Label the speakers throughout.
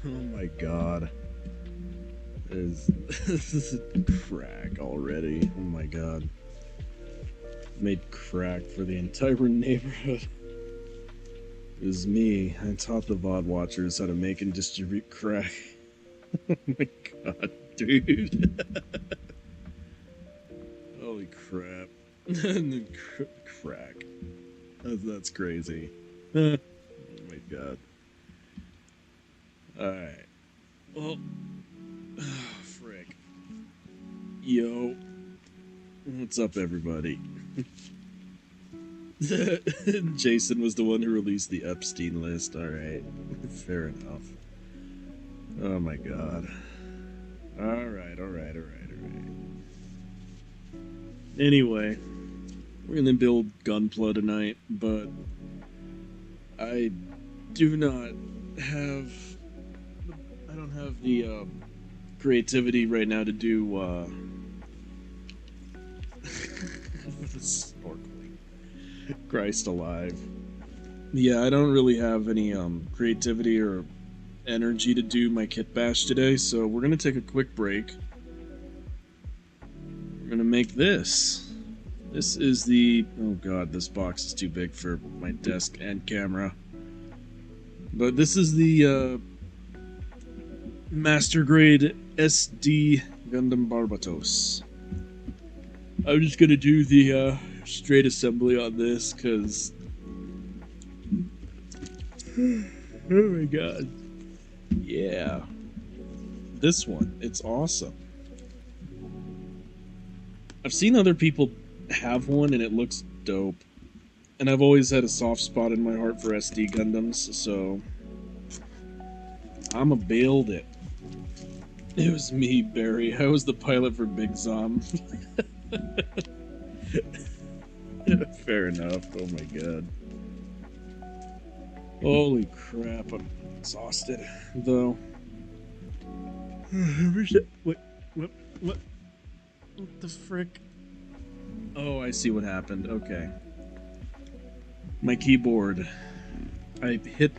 Speaker 1: Oh my god. This is crack already. Oh my god. Made crack for the entire neighborhood. It was me. I taught the VOD watchers how to make and distribute crack. Oh my god, dude. Holy crap. Crack. That's crazy. Oh my god. Alright. Well, frick. Yo. What's up, everybody? Jason was the one who released the Epstein list. Alright. Fair enough. Oh my god. Alright. Anyway, we're gonna build Gunpla tonight, but I don't have the creativity right now to do snorkeling. Christ alive. Yeah, I don't really have any creativity or energy to do my kit bash today, so we're gonna take a quick break. We're gonna make this. This is the... oh god, this box is too big for my desk and camera. But this is the Master Grade SD Gundam Barbatos. I'm just gonna do the straight assembly on this, because... oh my god. Yeah. This one, it's awesome. I've seen other people have one and it looks dope. And I've always had a soft spot in my heart for SD Gundams, so I'ma build it. It was me, Barry. I was the pilot for Big Zom. Fair enough. Oh my god. Holy crap, I'm exhausted, though. What the frick? Oh, I see what happened. Okay. My keyboard. I hit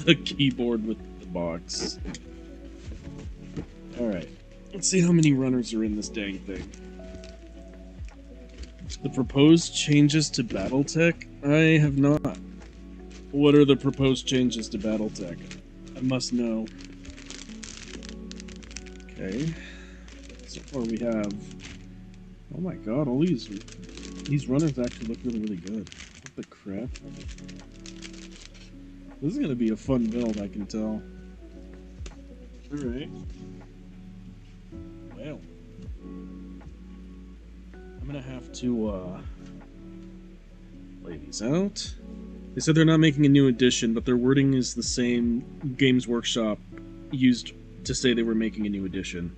Speaker 1: the keyboard with the box. Alright. Let's see how many runners are in this dang thing. The proposed changes to BattleTech? I have not. What are the proposed changes to BattleTech? I must know. Okay. So far we have... Oh my god, all these runners actually look really, really good. What the crap? This is gonna be a fun build, I can tell. Alright. Well. I'm gonna have to, lay these out. They said they're not making a new edition, but their wording is the same Games Workshop used to say they were making a new edition.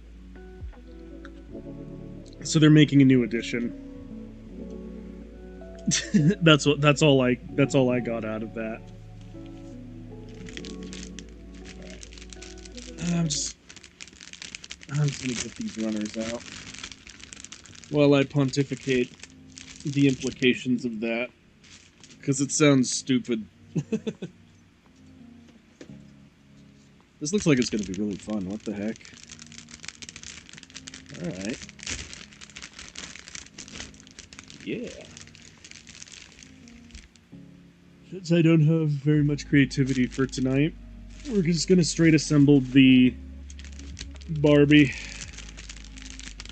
Speaker 1: So they're making a new edition. that's all I got out of that. I'm just gonna get these runners out while I pontificate the implications of that, because it sounds stupid. This looks like it's gonna be really fun. What the heck? Alright. Yeah. Since I don't have very much creativity for tonight, we're just gonna straight assemble the Barbie.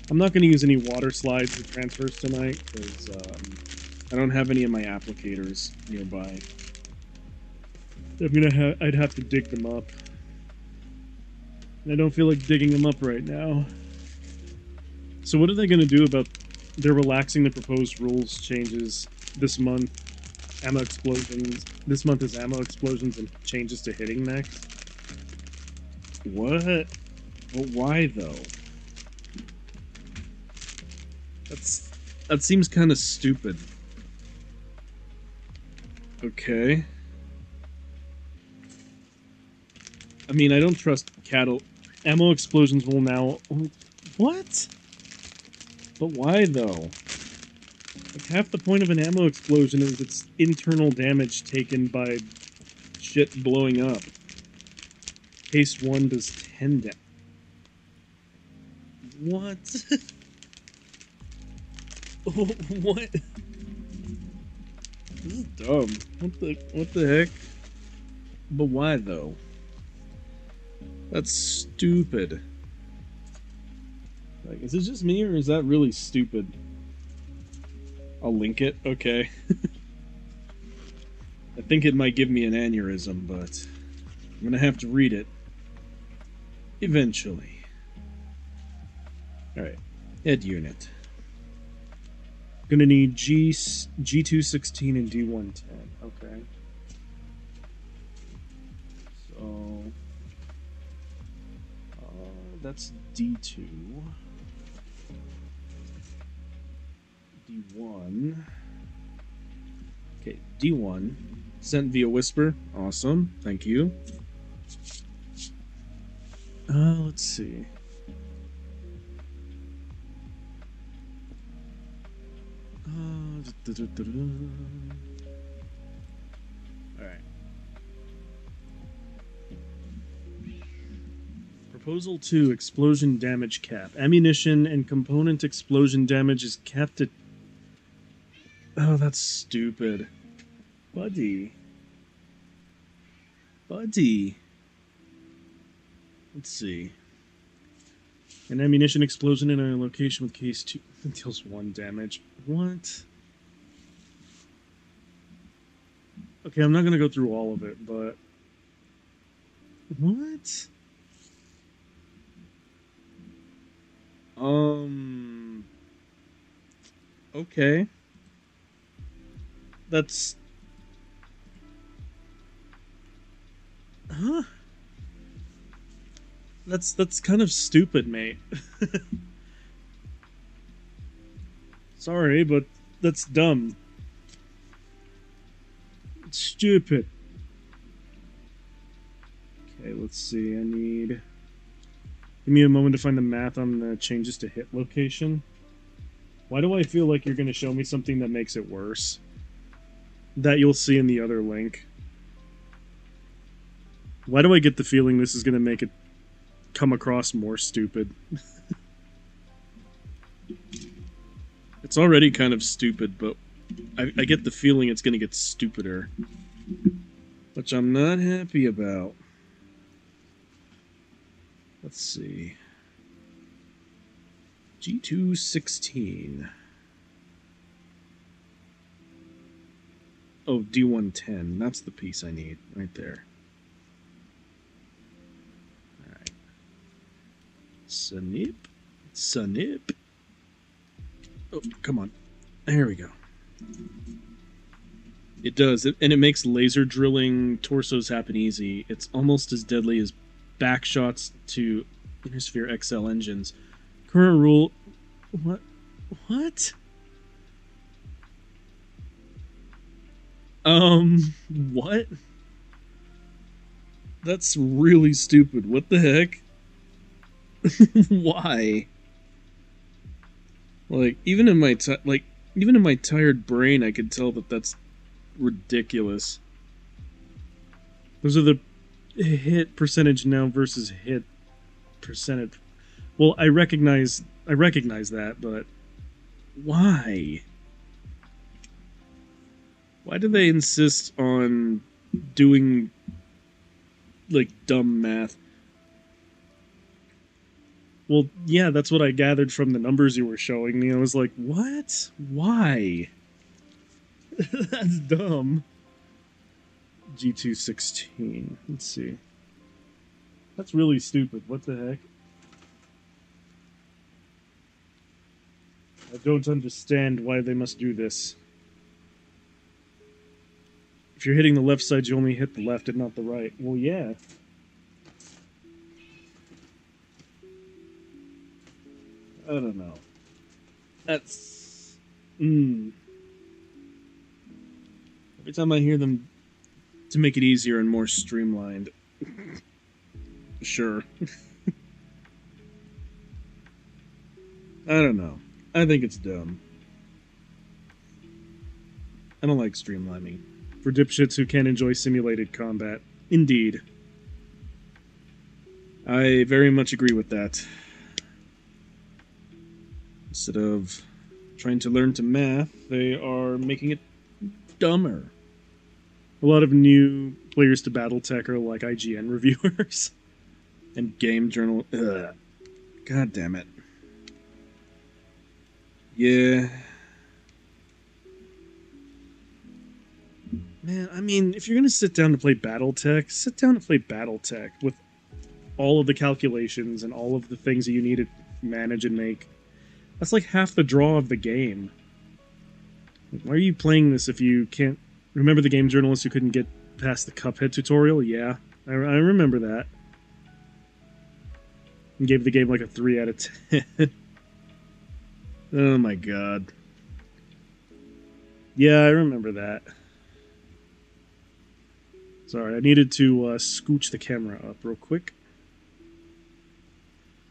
Speaker 1: I'm not gonna use any water slides or transfers tonight, because I don't have any of my applicators nearby. I'd have to dig them up. And I don't feel like digging them up right now. So what are they gonna do about... They're relaxing the proposed rules changes this month. Ammo explosions. This month is ammo explosions and changes to hitting next. What? But why though? That seems kind of stupid. Okay. I mean, I don't trust cattle. Ammo explosions will now... What? But why though? Like, half the point of an ammo explosion is its internal damage taken by shit blowing up. Case 1 does 10 damage. What? What? This is dumb. What the heck? But why though? That's stupid. Like, is it just me or is that really stupid? I'll link it, okay. I think it might give me an aneurysm, but I'm gonna have to read it. Eventually. Alright. Head unit. Gonna need G216 and D110. Okay. So... that's D2. D1. Okay, D1. Sent via Whisper. Awesome. Thank you. Let's see. Alright. Proposal 2, explosion damage cap. Ammunition and component explosion damage is capped at... Oh, that's stupid. Buddy. Buddy. Let's see. An ammunition explosion in a location with case 2 deals 1 damage. What? Okay, I'm not gonna go through all of it, but... What? Okay. That's... Huh? That's kind of stupid, mate. Sorry, but that's dumb. It's stupid. Okay, let's see. I need... Give me a moment to find the math on the changes to hit location. Why do I feel like you're going to show me something that makes it worse? That you'll see in the other link. Why do I get the feeling this is going to make it come across more stupid? It's already kind of stupid, but I get the feeling it's going to get stupider, which I'm not happy about. Let's see. G216. Oh, D110. That's the piece I need right there. Alright. Snip. Snip. Oh, come on. There we go. It does, and it makes laser drilling torsos happen easy. It's almost as deadly as backshots to Innersphere XL engines. Current rule... What? What? What? That's really stupid. What the heck? Why? Like, even in my tired brain, I could tell that that's ridiculous. Those are the hit percentage now versus hit percentage. Well, I recognize that, but why? Why do they insist on doing like dumb math? Well, yeah, that's what I gathered from the numbers you were showing me. I was like, what? Why? That's dumb. G216. Let's see. That's really stupid. What the heck? I don't understand why they must do this. If you're hitting the left side, you only hit the left and not the right. Well, yeah. I don't know. That's... Every time I hear them to make it easier and more streamlined. Sure. I don't know. I think it's dumb. I don't like streamlining. For dipshits who can't enjoy simulated combat. Indeed. I very much agree with that. Instead of trying to learn to math, they are making it dumber. A lot of new players to Battletech are like IGN reviewers. And game journal... Ugh. God damn it. Yeah. Man, I mean, if you're gonna sit down to play Battletech, sit down to play Battletech with all of the calculations and all of the things that you need to manage and make. That's like half the draw of the game. Why are you playing this if you can't... Remember the game journalist who couldn't get past the Cuphead tutorial? Yeah, I remember that. And gave the game like a 3 out of 10. Oh my god. Yeah, I remember that. Sorry, I needed to scooch the camera up real quick.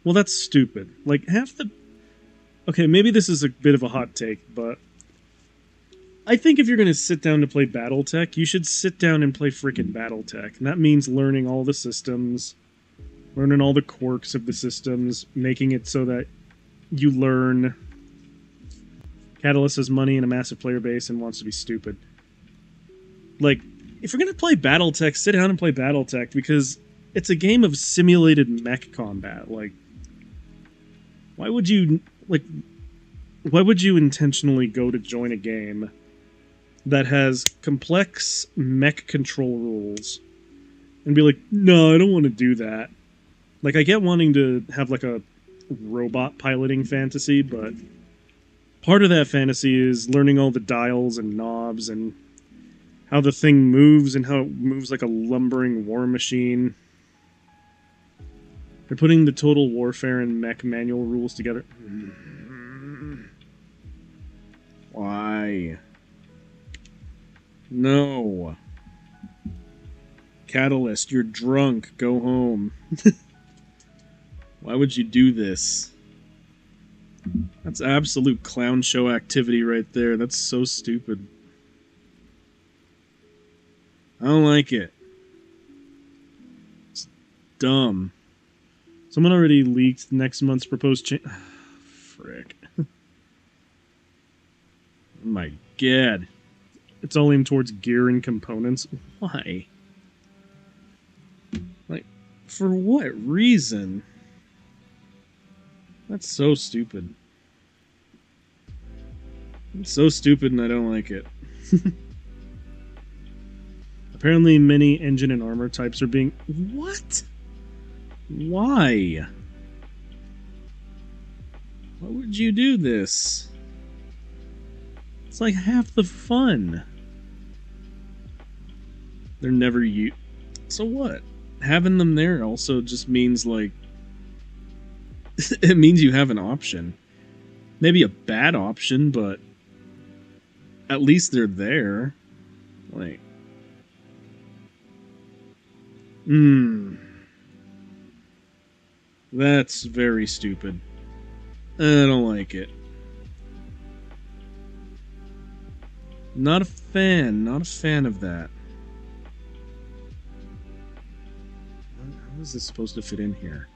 Speaker 1: Well, that's stupid. Like, half the... Okay, maybe this is a bit of a hot take, but... I think if you're going to sit down to play Battletech, you should sit down and play frickin' Battletech. And that means learning all the systems, learning all the quirks of the systems, making it so that you learn... Catalyst has money and a massive player base and wants to be stupid. Like, if you're going to play Battletech, sit down and play Battletech, because it's a game of simulated mech combat. Like, why would you intentionally go to join a game that has complex mech control rules and be like, no, I don't want to do that? Like, I get wanting to have, like, a robot piloting fantasy, but part of that fantasy is learning all the dials and knobs and how the thing moves and how it moves like a lumbering war machine. They're putting the Total Warfare and mech manual rules together. Why? No. Catalyst, you're drunk. Go home. Why would you do this? That's absolute clown show activity right there. That's so stupid. I don't like it. It's dumb. Someone already leaked next month's proposed change. Frick. Oh my god. It's all aimed towards gear and components. Why? Like, for what reason? That's so stupid. It's so stupid and I don't like it. Apparently many engine and armor types are being... What? Why? Why would you do this? It's like half the fun. They're never used. So what? Having them there also just means, like... it means you have an option. Maybe a bad option, but... at least they're there. Like... That's very stupid. I don't like it. Not a fan of that. How is this supposed to fit in here?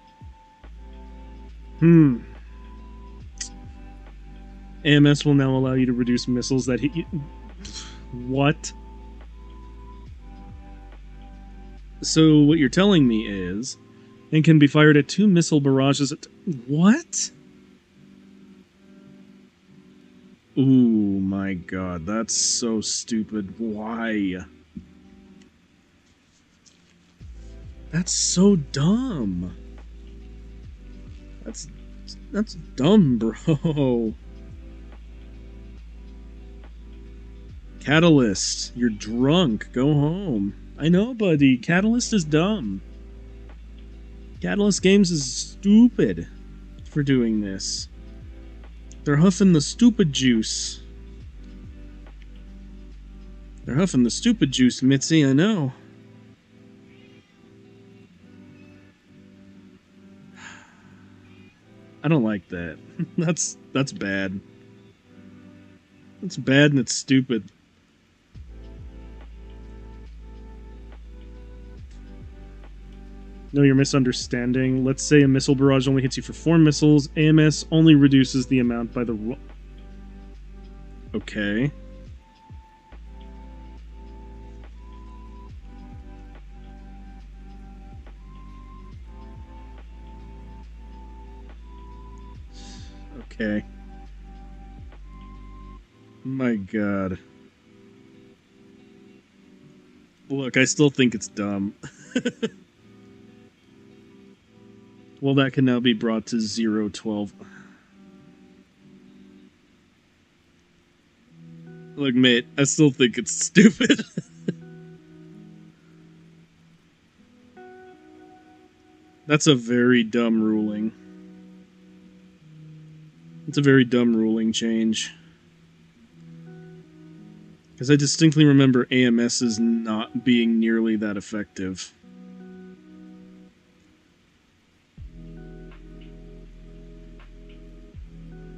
Speaker 1: AMS will now allow you to reduce missiles that hit you. What? So what you're telling me is, and can be fired at 2 missile barrages at... What? Ooh, my god, that's so stupid. Why? That's so dumb. That's dumb, bro. Catalyst, you're drunk. Go home. I know, buddy. Catalyst is dumb. Catalyst Games is stupid for doing this. They're huffing the stupid juice. They're huffing the stupid juice, Mitzi, I know. I don't like that. That's bad. It's bad and it's stupid. No, you're misunderstanding. Let's say a missile barrage only hits you for 4 missiles. AMS only reduces the amount by the... Okay. Okay. My god. Look, I still think it's dumb. Well, that can now be brought to 0-12. Look, mate, I still think it's stupid. That's a very dumb ruling. It's a very dumb ruling change. Because I distinctly remember AMS's not being nearly that effective.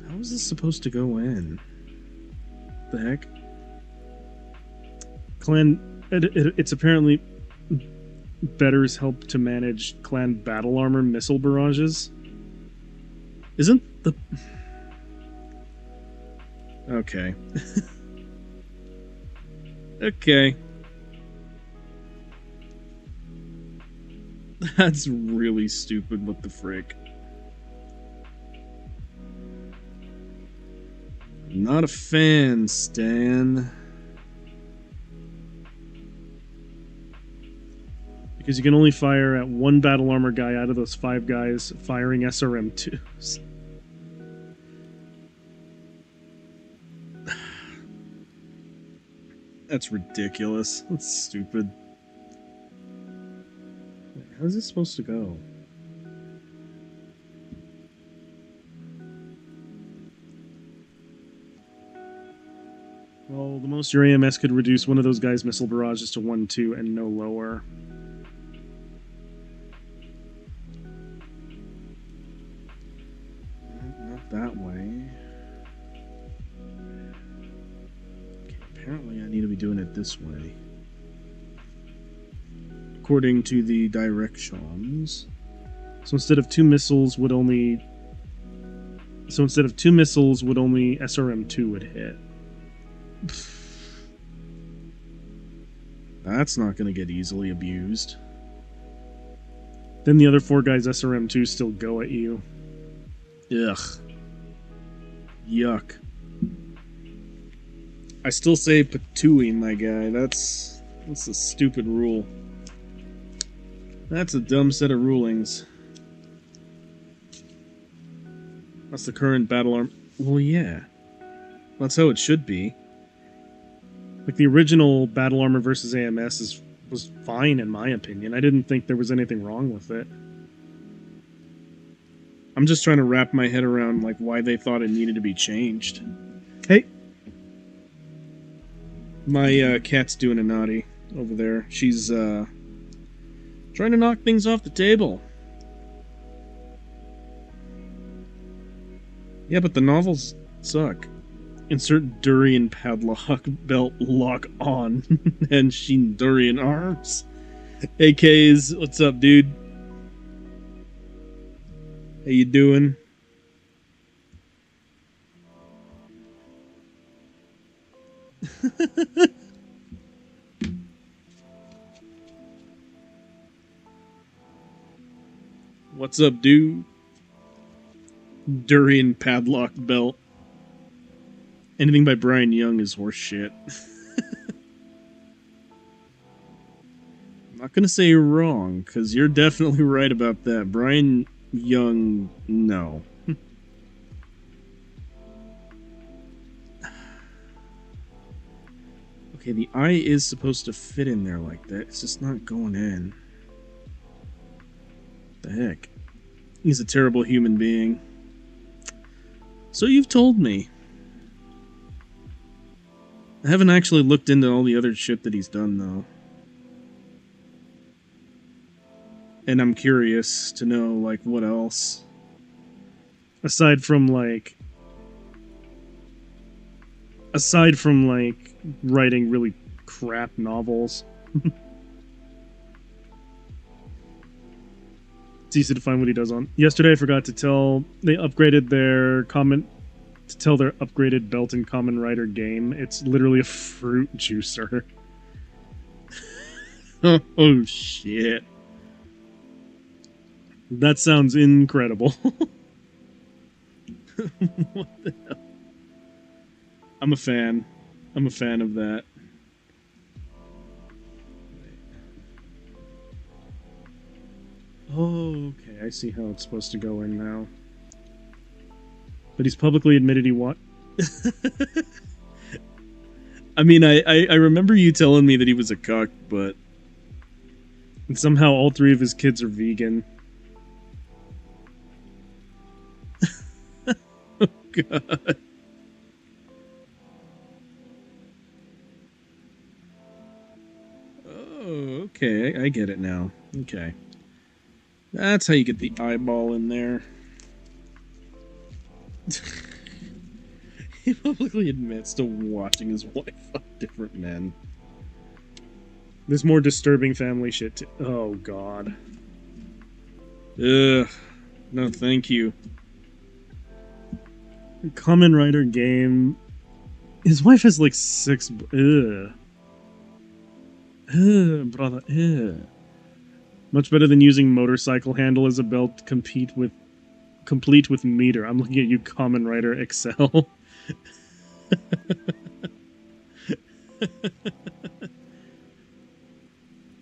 Speaker 1: How is this supposed to go in? The heck? Clan... It's apparently... Better's help to manage clan battle armor missile barrages. Isn't the... Okay. Okay. That's really stupid, what the frick. Not a fan, Stan. Because you can only fire at 1 battle armor guy out of those 5 guys firing SRM-2s. That's ridiculous. That's stupid. How's this supposed to go? Well, the most your AMS could reduce one of those guys' missile barrages to 1-2 and no lower. Not that way. Okay, apparently I need to be doing it this way. According to the directions. So instead of 2 missiles would only... SRM-2 would hit. That's not going to get easily abused.
Speaker 2: Then the other 4 guys SRM2 still go at you.
Speaker 1: Ugh. Yuck. I still say patooey, my guy. That's a stupid rule. That's a dumb set of rulings. That's the current battle arm. Well, yeah. That's how it should be.
Speaker 2: Like, the original battle armor versus AMS was fine, in my opinion. I didn't think there was anything wrong with it.
Speaker 1: I'm just trying to wrap my head around, like, why they thought it needed to be changed.
Speaker 2: Hey!
Speaker 1: My cat's doing a naughty over there. She's, trying to knock things off the table. Yeah, but the novels suck. Insert durian padlock belt lock on and sheen durian arms. Hey Kays, what's up, dude? How you doing? What's up, dude? Durian padlock belt. Anything by Brian Young is horse shit. I'm not gonna say you're wrong, because you're definitely right about that. Brian Young, no. Okay, the eye is supposed to fit in there like that. It's just not going in. What the heck? He's a terrible human being. So you've told me. I haven't actually looked into all the other shit that he's done, though. And I'm curious to know, like, what else.
Speaker 2: Aside from, like, writing really crap novels. It's easy to find what he does on. Yesterday I forgot to tell, they upgraded their upgraded belt in Common Rider game. It's literally a fruit juicer.
Speaker 1: Oh, shit.
Speaker 2: That sounds incredible.
Speaker 1: What the hell? I'm a fan. I'm a fan of that.
Speaker 2: Oh, okay. I see how it's supposed to go in now. But he's publicly admitted he
Speaker 1: I mean, I remember you telling me that he was a cuck, but...
Speaker 2: And somehow all 3 of his kids are vegan.
Speaker 1: Oh, God. Oh, okay. I get it now. Okay. That's how you get the eyeball in there. He publicly admits to watching his wife fuck different men.
Speaker 2: There's more disturbing family shit too. Oh, God.
Speaker 1: Ugh. No, thank you.
Speaker 2: Kamen Rider game. His wife has like 6. Ugh. Ugh, brother. Ugh. Much better than using motorcycle handle as a belt. Complete with meter. I'm looking at you, Kamen Rider Excel.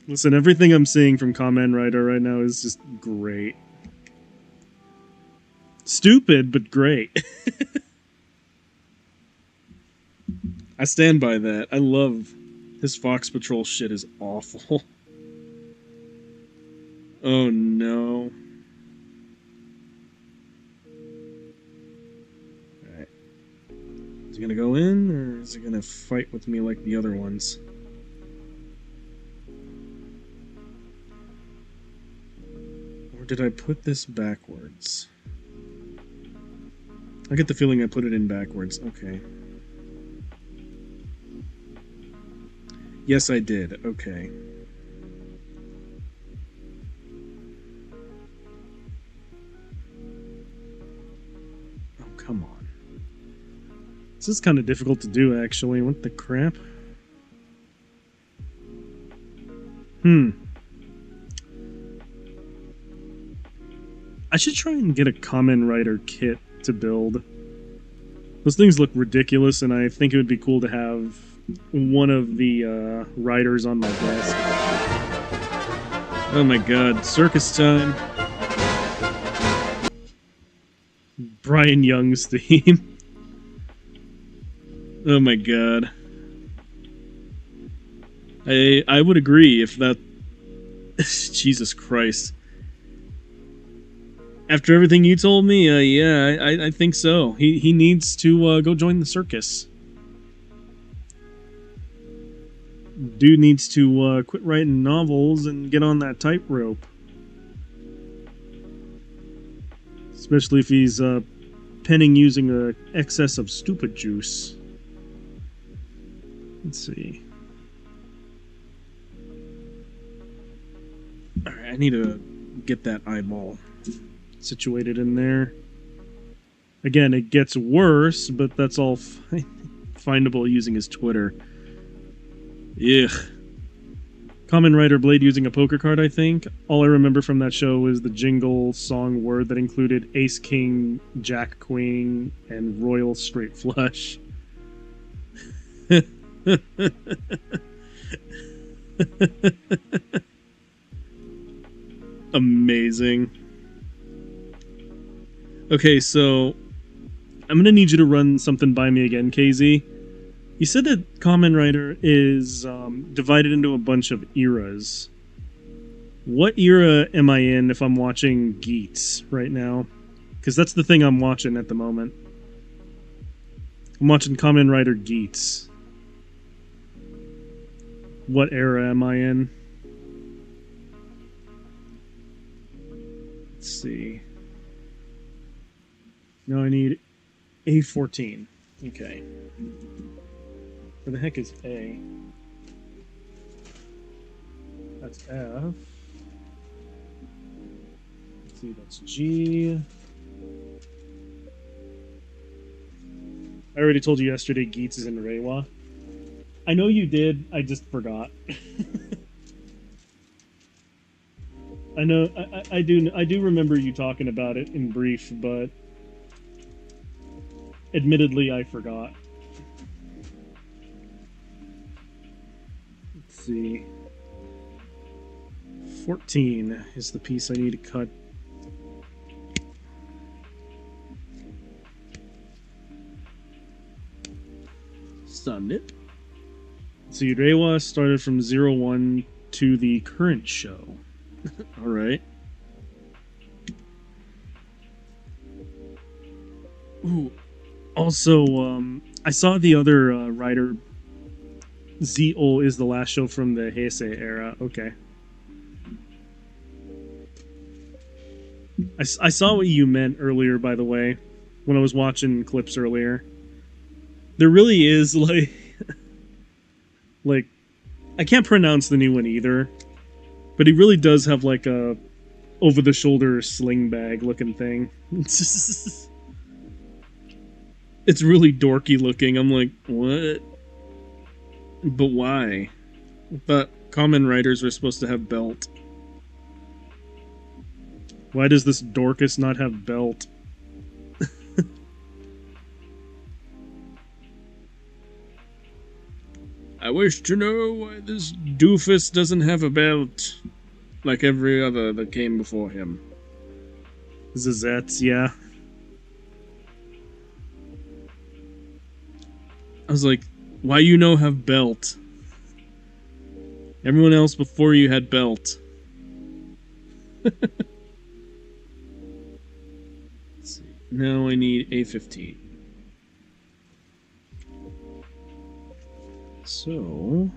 Speaker 2: Listen, everything I'm seeing from Kamen Rider right now is just great. Stupid, but great.
Speaker 1: I stand by that. I love his Fox Patrol shit is awful. Oh no. Alright. Is he gonna go in, or is he gonna fight with me like the other ones? Or did I put this backwards? I get the feeling I put it in backwards. Okay. Yes, I did. Okay. Oh, come on.
Speaker 2: This is kind of difficult to do, actually. What the crap? I should try and get a Kamen Rider kit to build. Those things look ridiculous, and I think it would be cool to have one of the riders on my desk. Oh my god, circus time. Brian Young's theme. Oh my god. I would agree if that... Jesus Christ. After everything you told me, yeah, I think so. He needs to go join the circus. Dude needs to quit writing novels and get on that tightrope. Especially if he's penning using an excess of stupid juice. Let's see. Alright, I need to get that eyeball situated in there. Again, it gets worse, but that's all findable using his Twitter. Ugh. Kamen Rider Blade using a poker card, I think. All I remember from that show is the jingle song word that included Ace King, Jack Queen, and Royal Straight Flush. Amazing. Okay, so I'm gonna need you to run something by me again, KZ. You said that Kamen Rider is divided into a bunch of eras. What era am I in if I'm watching Geats right now? Because that's the thing I'm watching at the moment. I'm watching Kamen Rider Geats. What era am I in? Let's see. No, I need A14. Okay. Where the heck is A? That's F. Let's see, that's G. I already told you yesterday Geats is in Reiwa. I know you did, I just forgot. I know, I do remember you talking about it in brief, but admittedly I forgot. Let's see. 14 is the piece I need to cut. Send it. So Reiwa started from 01 to the current show. Alright. Ooh. Also, I saw the other writer, Z-O is the last show from the Heisei era. Okay. I saw what you meant earlier, by the way, when I was watching clips earlier. There really is, like... like, I can't pronounce the new one either, but he really does have, like, a over-the-shoulder sling bag looking thing. It's really dorky looking. I'm like, what? But why? I thought Kamen Riders were supposed to have belt. Why does this Dorcas not have belt? I wish to know why this doofus doesn't have a belt like every other that came before him. Zazets, yeah. I was like, why you no have belt? Everyone else before you had belt. Let's see. Now I need A15. So...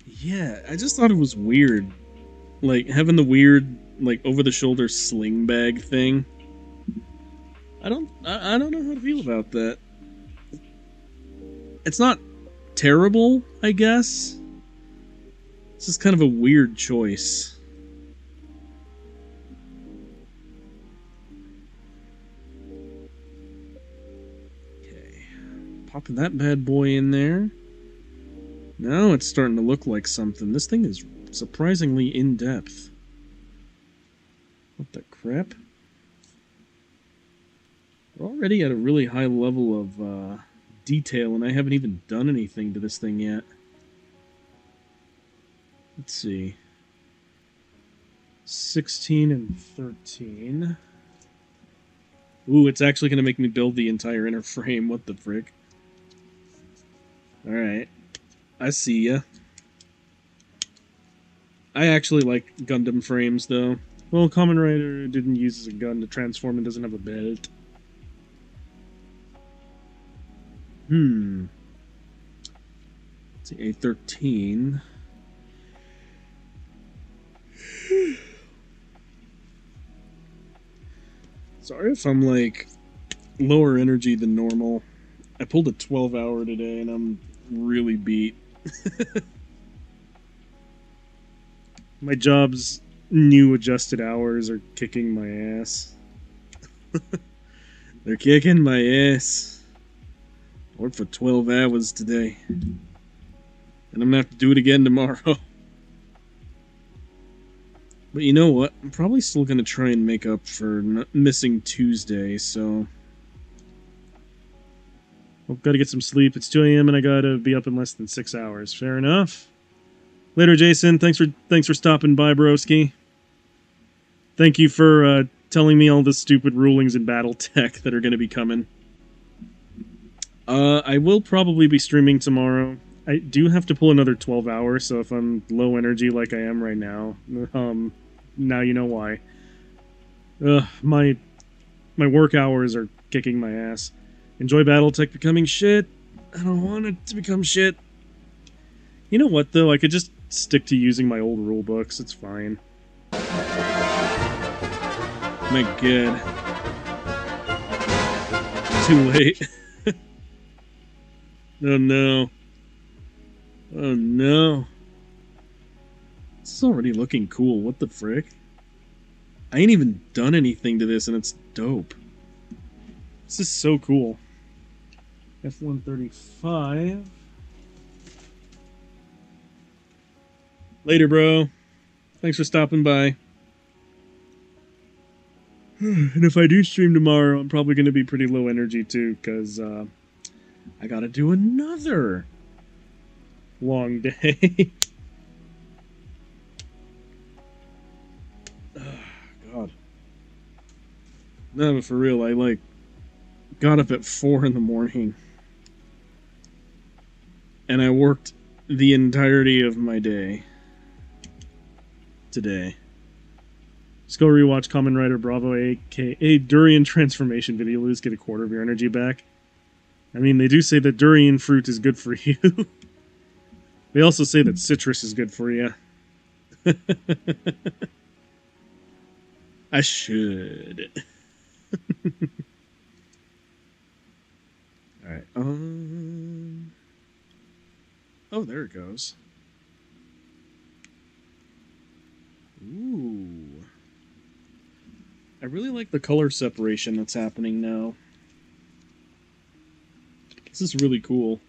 Speaker 2: yeah, I just thought it was weird. Like, having the weird, like, over-the-shoulder sling bag thing. I don't know how to feel about that. It's not terrible, I guess. It's just kind of a weird choice. Popping that bad boy in there. Now it's starting to look like something. This thing is surprisingly in-depth. What the crap? We're already at a really high level of detail, and I haven't even done anything to this thing yet. Let's see. 16 and 13. Ooh, it's actually going to make me build the entire inner frame. What the frick? Alright. I see ya. I actually like Gundam frames, though. Well, Kamen Rider didn't use as a gun to transform and doesn't have a belt. Let's see, A13. Sorry if I'm, like, lower energy than normal. I pulled a 12-hour today, and I'm really beat. My job's new adjusted hours are kicking my ass. They're kicking my ass. I worked for 12 hours today. And I'm gonna have to do it again tomorrow. But you know what? I'm probably still gonna try and make up for missing Tuesday, so... Well, gotta get some sleep. It's 2 a.m. and I gotta be up in less than 6 hours. Fair enough. Later, Jason. Thanks for stopping by, broski. Thank you for telling me all the stupid rulings in BattleTech that are gonna be coming. I will probably be streaming tomorrow. I do have to pull another 12 hours, so if I'm low energy like I am right now, now you know why. My work hours are kicking my ass. Enjoy BattleTech becoming shit. I don't want it to become shit. You know what, though? I could just stick to using my old rule books. It's fine. My god. Too late. Oh no. Oh no. This is already looking cool. What the frick? I ain't even done anything to this and it's dope. This is so cool. F-135. Later, bro. Thanks for stopping by. And if I do stream tomorrow, I'm probably going to be pretty low energy too, because I gotta do another long day. God. No, but for real, I got up at 4 in the morning. And I worked the entirety of my day today. Just go rewatch Kamen Rider Bravo, aka Durian Transformation video. Lose, get a quarter of your energy back. I mean, they do say that durian fruit is good for you. They also say that citrus is good for you. I should. Alright, oh, there it goes. Ooh. I really like the color separation that's happening now. This is really cool.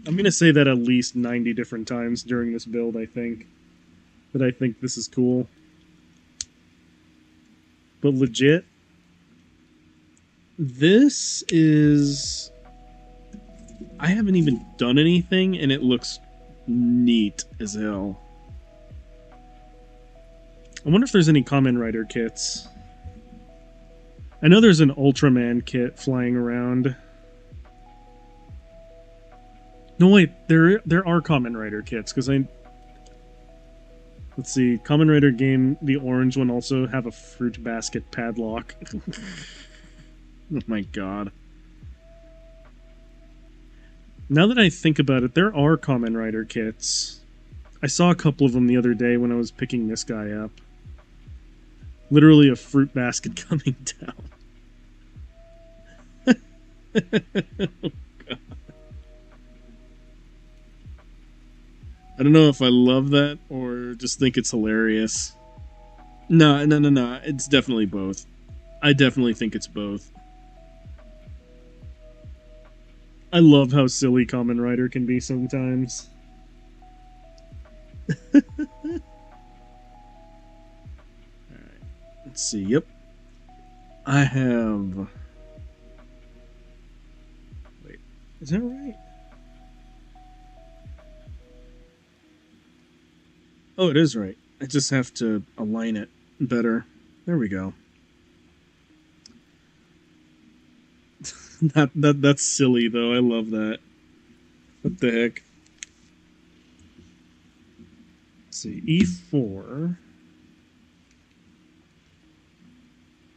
Speaker 2: I'm gonna say that at least 90 different times during this build, I think. That I think this is cool. But legit, this is... I haven't even done anything, and it looks neat as hell. I wonder if there's any Kamen Rider kits. I know there's an Ultraman kit flying around. No, wait, there are Kamen Rider kits, because I... Let's see, Kamen Rider game, the orange one, also have a fruit basket padlock. Oh my god. Now that I think about it, there are Kamen Rider kits. I saw a couple of them the other day when I was picking this guy up. Literally a fruit basket coming down. Oh, God. I don't know if I love that or just think it's hilarious. No. It's definitely both. I definitely think it's both. I love how silly Kamen Rider can be sometimes. Alright, let's see. Yep. I have... Wait, is that right? Oh, it is right. I just have to align it better. There we go. That's silly though. I love that. What the heck? Let's see. E4.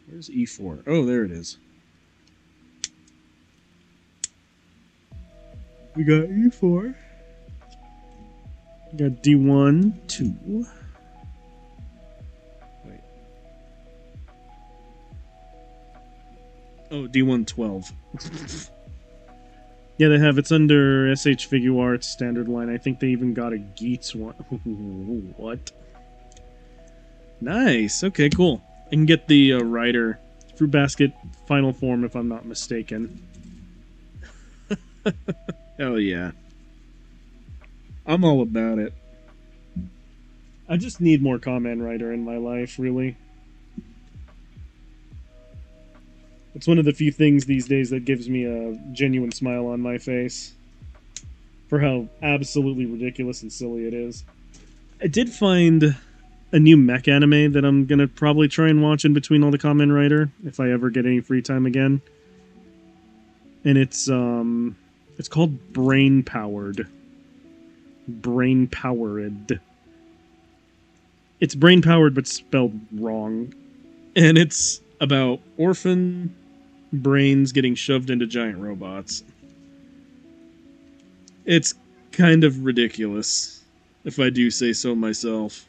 Speaker 2: Where's E4? Oh, there it is. We got E4. We got D1, 2. Wait. Oh, D1, 12. Yeah, they have. It's under SH Figure Arts standard line. I think they even got a Geats one. What? Nice. Okay, cool. I can get the Rider Fruit Basket final form if I'm not mistaken. Hell yeah. I'm all about it. I just need more Kamen Rider in my life, really. It's one of the few things these days that gives me a genuine smile on my face. For how absolutely ridiculous and silly it is. I did find a new mech anime that I'm gonna probably try and watch in between all the Kamen Rider, if I ever get any free time again. And it's called Brain Powered. Brain Powered. It's Brain Powered but spelled wrong. And it's about orphan brains getting shoved into giant robots. It's kind of ridiculous, if I do say so myself.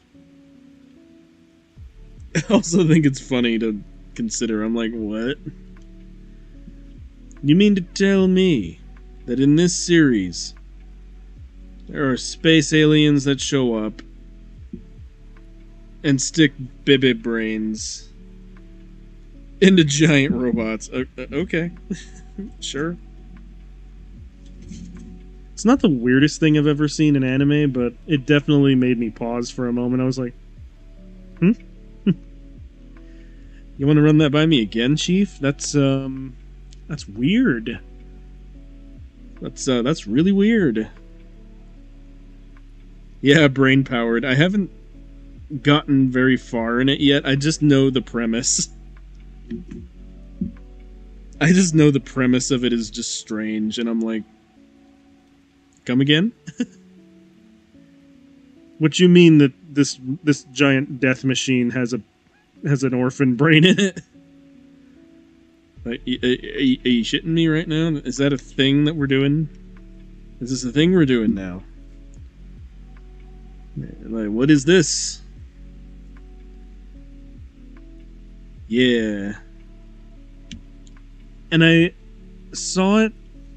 Speaker 2: I also think it's funny to consider. I'm like, what? You mean to tell me that in this series there are space aliens that show up and stick Bibi brains into giant robots? Okay. Sure. It's not the weirdest thing I've ever seen in anime, but it definitely made me pause for a moment. I was like, You want to run that by me again, Chief? That's weird. That's really weird. Yeah, brain powered. I haven't gotten very far in it yet. I just know the premise. I just know the premise of it is just strange, and I'm like, come again? What you mean that this giant death machine has an orphan brain in it? Like, are you shitting me right now? Is that a thing that we're doing? Is this a thing we're doing now? Like, what is this? Yeah. And I saw it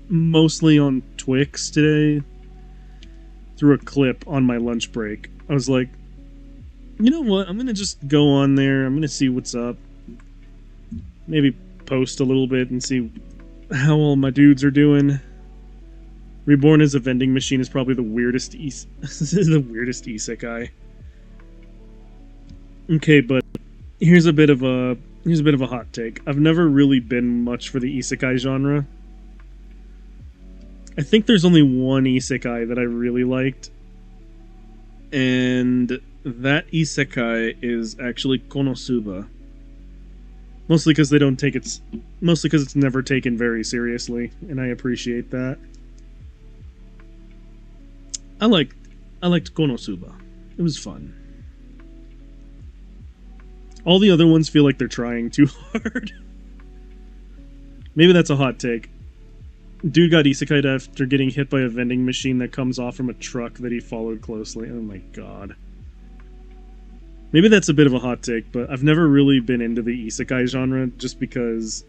Speaker 2: mostly on Twix today through a clip on my lunch break. I was like, you know what? I'm going to just go on there. I'm going to see what's up. Maybe post a little bit and see how all my dudes are doing. Reborn as a vending machine is probably the weirdest the weirdest isekai. Okay, but here's a bit of a hot take. I've never really been much for the isekai genre. I think there's only one isekai that I really liked, and that isekai is actually Konosuba. Mostly because it's never taken very seriously, and I appreciate that. I liked Konosuba. It was fun. All the other ones feel like they're trying too hard. Maybe that's a hot take. Dude got isekai'd after getting hit by a vending machine that comes off from a truck that he followed closely. Oh my god. Maybe that's a bit of a hot take, but I've never really been into the isekai genre just because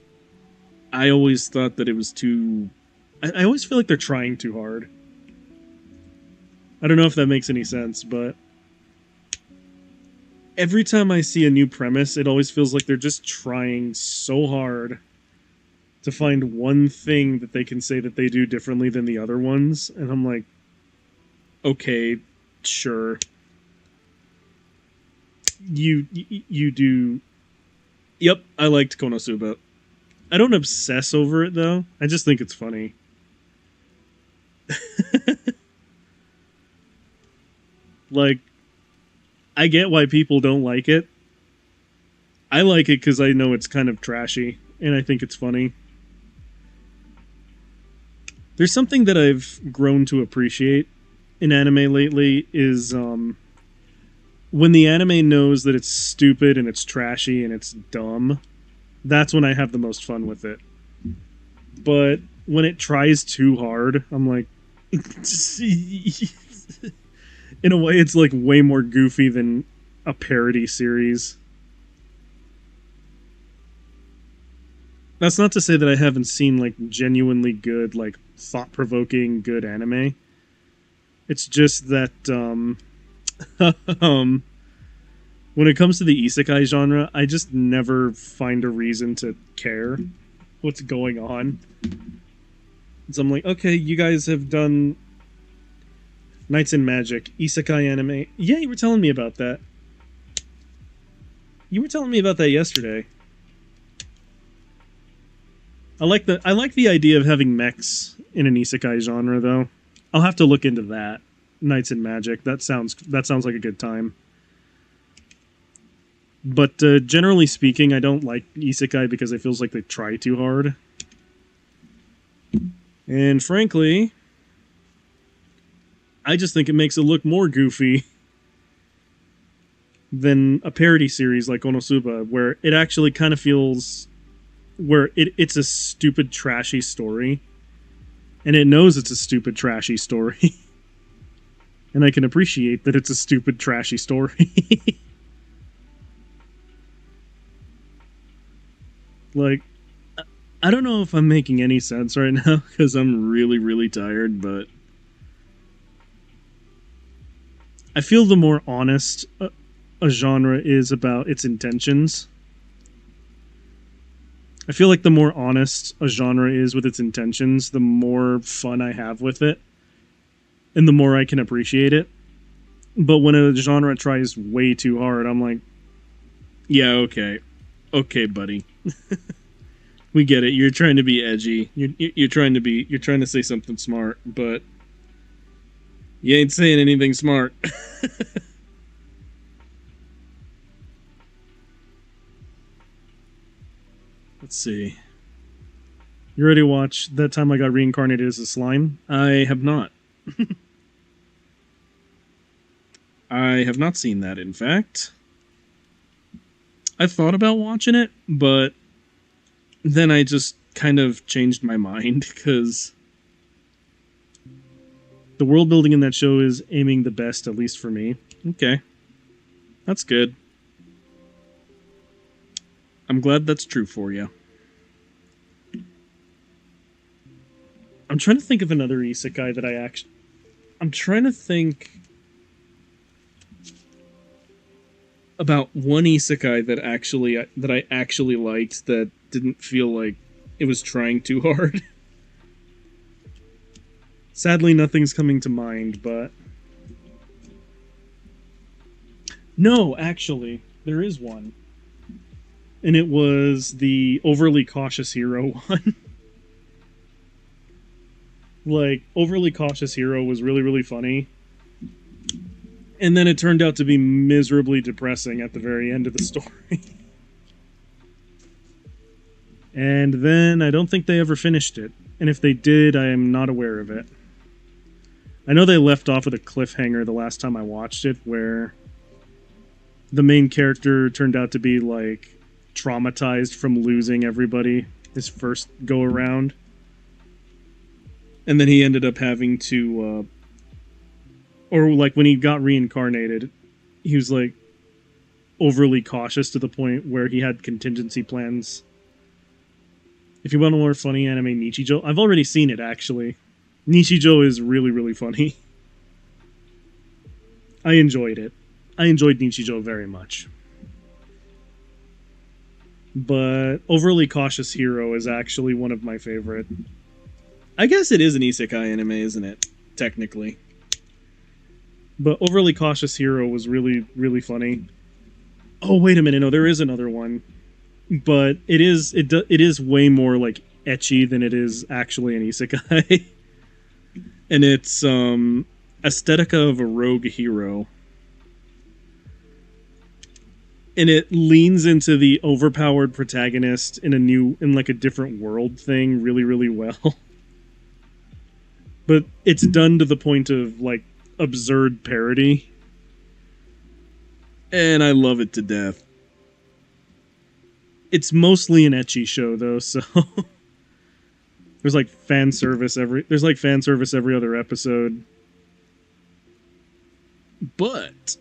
Speaker 2: I always thought that it was too... I always feel like they're trying too hard. I don't know if that makes any sense, but every time I see a new premise, it always feels like they're just trying so hard to find one thing that they can say that they do differently than the other ones, and I'm like, okay, sure. You do. Yep, I liked Konosuba. I don't obsess over it though. I just think it's funny. Like, I get why people don't like it. I like it because I know it's kind of trashy, and I think it's funny. There's something that I've grown to appreciate in anime lately is when the anime knows that it's stupid and it's trashy and it's dumb, that's when I have the most fun with it. But when it tries too hard, I'm like, in a way, it's like way more goofy than a parody series. That's not to say that I haven't seen like genuinely good, like thought-provoking good anime. It's just that when it comes to the isekai genre, I just never find a reason to care what's going on. So I'm like, okay, you guys have done Knights and Magic, isekai anime. Yeah, you were telling me about that. You were telling me about that yesterday. I like the idea of having mechs in an isekai genre, though. I'll have to look into that. Knights and Magic. That sounds like a good time. But generally speaking, I don't like isekai because it feels like they try too hard. And frankly, I just think it makes it look more goofy than a parody series like Konosuba, where it actually kind of feels where it's a stupid, trashy story. And it knows it's a stupid, trashy story. And I can appreciate that it's a stupid, trashy story. Like, I don't know if I'm making any sense right now, because I'm really, really tired, but I feel the more honest a genre is about its intentions, I feel like the more honest a genre is with its intentions, the more fun I have with it, and the more I can appreciate it. But when a genre tries way too hard, I'm like, yeah, okay. Okay, buddy. We get it. You're trying to be edgy. You're trying to say something smart, but you ain't saying anything smart. Let's see. You ready to watch That Time I Got Reincarnated as a Slime? I have not. I have not seen that, in fact. I thought about watching it, but then I just kind of changed my mind, because the world building in that show is aiming the best, at least for me. Okay. That's good. I'm glad that's true for you. I'm trying to think of another isekai that I'm trying to think about one isekai that I actually liked that didn't feel like it was trying too hard. Sadly, nothing's coming to mind, but no, actually, there is one. And it was the Overly Cautious Hero one. Like, Overly Cautious Hero was really, really funny. And then it turned out to be miserably depressing at the very end of the story. And then I don't think they ever finished it. And if they did, I am not aware of it. I know they left off with a cliffhanger the last time I watched it, where the main character turned out to be, like, traumatized from losing everybody his first go-around. And then he ended up having to, or like when he got reincarnated, he was like overly cautious to the point where he had contingency plans. If you want a more funny anime, Nichijou, I've already seen it actually. Nichijou is really, really funny. I enjoyed it. I enjoyed Nichijou very much. But Overly Cautious Hero is actually one of my favorite.
Speaker 1: I guess it is an isekai anime, isn't it? Technically.
Speaker 2: But Overly Cautious Hero was really, really funny. Oh, wait a minute. No, there is another one. But it is way more like ecchi than it is actually an isekai. And it's Aesthetica of a Rogue Hero. And it leans into the overpowered protagonist in like a different world thing really, really well. But it's done to the point of like absurd parody.
Speaker 1: And I love it to death.
Speaker 2: It's mostly an ecchi show though, so there's like fan service every other episode.
Speaker 1: But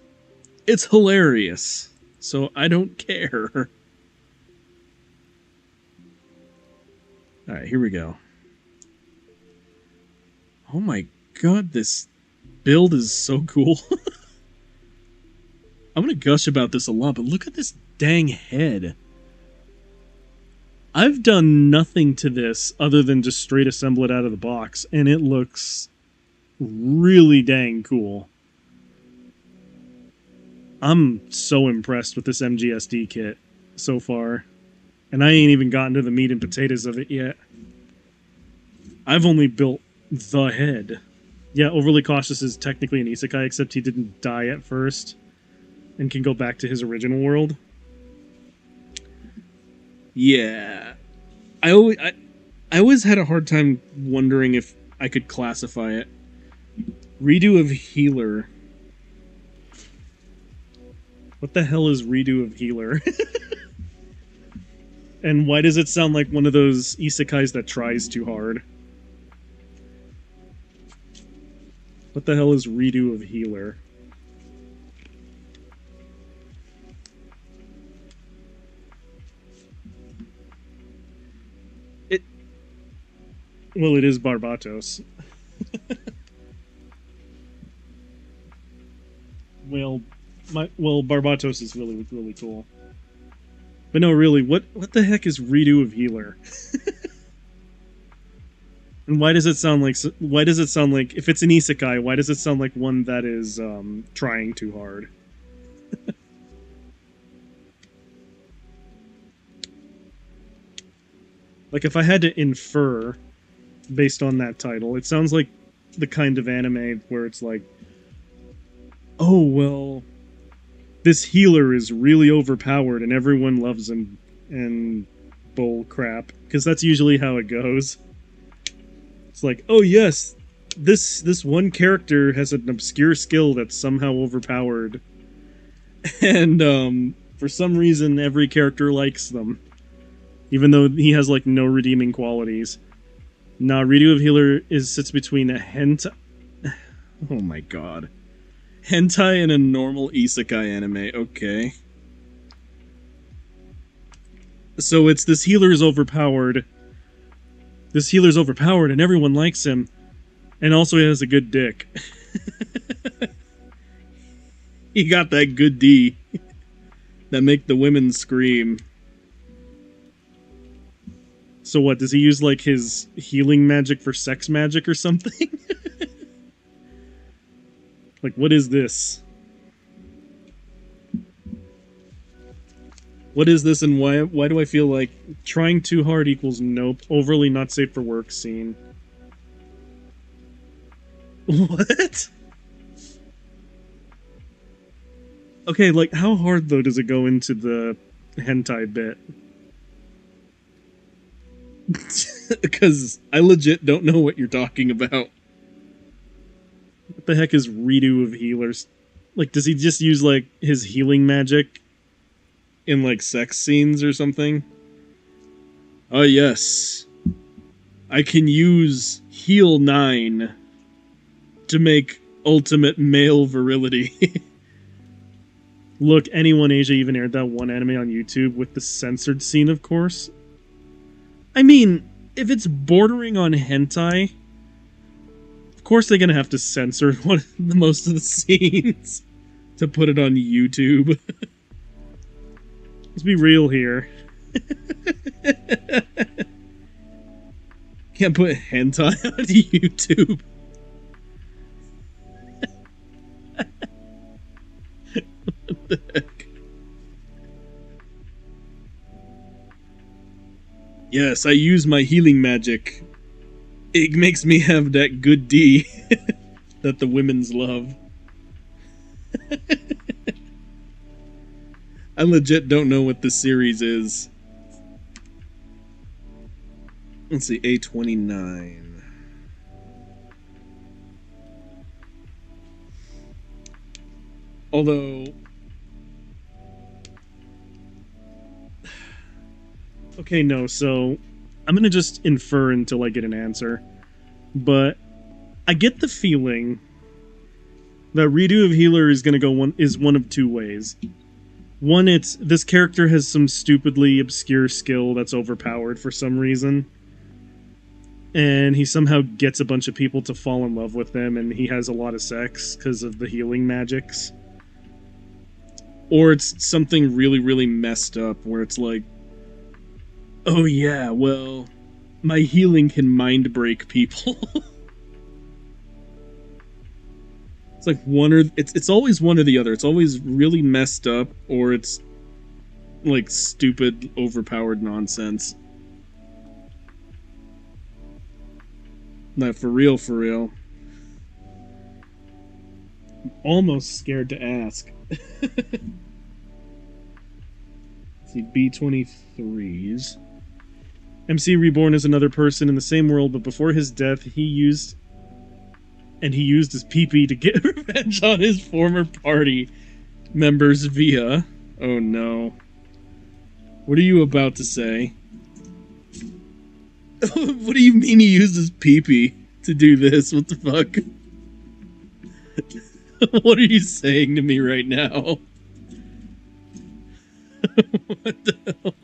Speaker 1: it's hilarious. So I don't care. Alright, here we go. Oh my god, this build is so cool. I'm gonna gush about this a lot, but look at this dang head.
Speaker 2: I've done nothing to this other than just straight assemble it out of the box, and it looks really dang cool. I'm so impressed with this MGSD kit so far. And I ain't even gotten to the meat and potatoes of it yet. I've only built the head. Yeah, Overly Cautious is technically an isekai, except he didn't die at first and can go back to his original world.
Speaker 1: Yeah. I always had a hard time wondering if I could classify it. Redo of Healer.
Speaker 2: What the hell is Redo of Healer? And why does it sound like one of those isekais that tries too hard? What the hell is Redo of Healer? Well, it is Barbatos. Well, Barbatos is really, really cool. But no, really, what the heck is Redo of Healer? And why does it sound like if it's an isekai, why does it sound like one that is trying too hard? Like if I had to infer based on that title, it sounds like the kind of anime where it's like, oh well, this healer is really overpowered and everyone loves him, and bull crap, because that's usually how it goes. It's like, oh yes, this one character has an obscure skill that's somehow overpowered, and for some reason every character likes them, even though he has like no redeeming qualities. Nah, Redo of Healer sits between a hentai.
Speaker 1: Oh my god. Hentai and a normal isekai anime, okay.
Speaker 2: So it's this healer is overpowered. This healer's overpowered and everyone likes him. And also he has a good dick.
Speaker 1: He got that good D. That make the women scream.
Speaker 2: So what, does he use like his healing magic for sex magic or something? Like, what is this? What is this, and why do I feel like trying too hard equals nope, overly not safe for work scene? What? Okay, like, how hard, though, does it go into the hentai bit?
Speaker 1: Because I legit don't know what you're talking about.
Speaker 2: What the heck is Redo of Healers? Like, does he just use, like, his healing magic
Speaker 1: in, like, sex scenes or something? Oh, yes. I can use Heal 9 to make ultimate male virility.
Speaker 2: Look, Anyone Asia even aired that one anime on YouTube with the censored scene, of course. I mean, if it's bordering on hentai, of course they're gonna have to censor most of the scenes to put it on YouTube. Let's be real here. Can't put hentai on YouTube. What the heck? Yes, I use my healing magic. It makes me have that good D that the women's love. I legit don't know what this series is. Let's see, A29. Although... Okay, no, so... I'm gonna just infer until I get an answer. But I get the feeling that Redo of Healer is gonna go one of two ways. One, it's this character has some stupidly obscure skill that's overpowered for some reason. And he somehow gets a bunch of people to fall in love with him, and he has a lot of sex because of the healing magics. Or it's something really, really messed up, where it's like, oh yeah, well, my healing can mind break people. It's like one or it's always one or the other. It's always really messed up, or it's like stupid, overpowered nonsense. No, for real, for real. I'm almost scared to ask. Let's see, B23s. MC Reborn is another person in the same world, but before his death, he used his pee-pee to get revenge on his former party members via... Oh no. What are you about to say? What do you mean he used his pee-pee to do this? What the fuck? What are you saying to me right now? What the hell?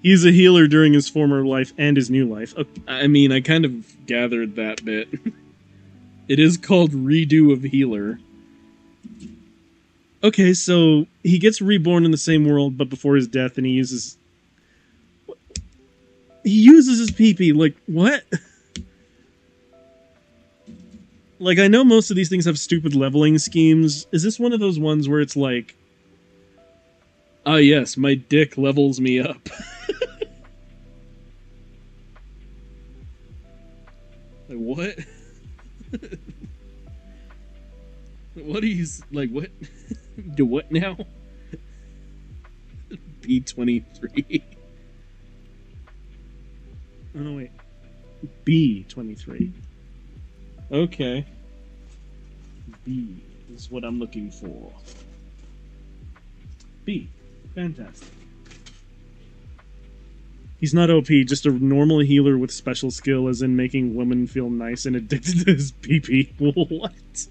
Speaker 2: He's a healer during his former life and his new life. I mean, I kind of gathered that bit. It is called Redo of Healer. Okay, so he gets reborn in the same world, but before his death, and he uses his pee-pee. Like, what? Like, I know most of these things have stupid leveling schemes. Is this one of those ones where it's like, ah, yes, my dick levels me up. Like, what? What are you, like, what? Do what now? B23. Oh, wait. B23. Okay. B is what I'm looking for. B. Fantastic. He's not OP, just a normal healer with special skill, as in making women feel nice and addicted to his pee-pee. What?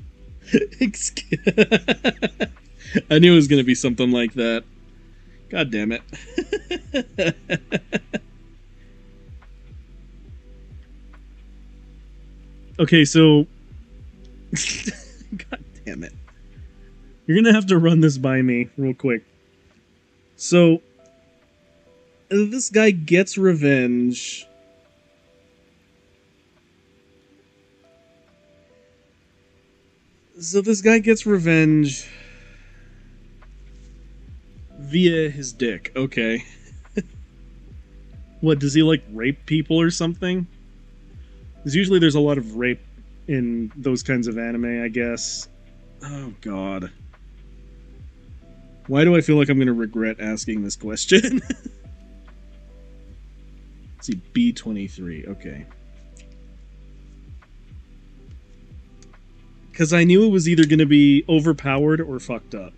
Speaker 2: I knew it was going to be something like that. God damn it. Okay, so... God damn it. You're going to have to run this by me real quick. So... this guy gets revenge. So this guy gets revenge via his dick. Okay. What, does he, like, rape people or something? Because usually there's a lot of rape in those kinds of anime, I guess. Oh, God. Why do I feel like I'm going to regret asking this question? Let's see, B23, okay. Because I knew it was either going to be overpowered or fucked up.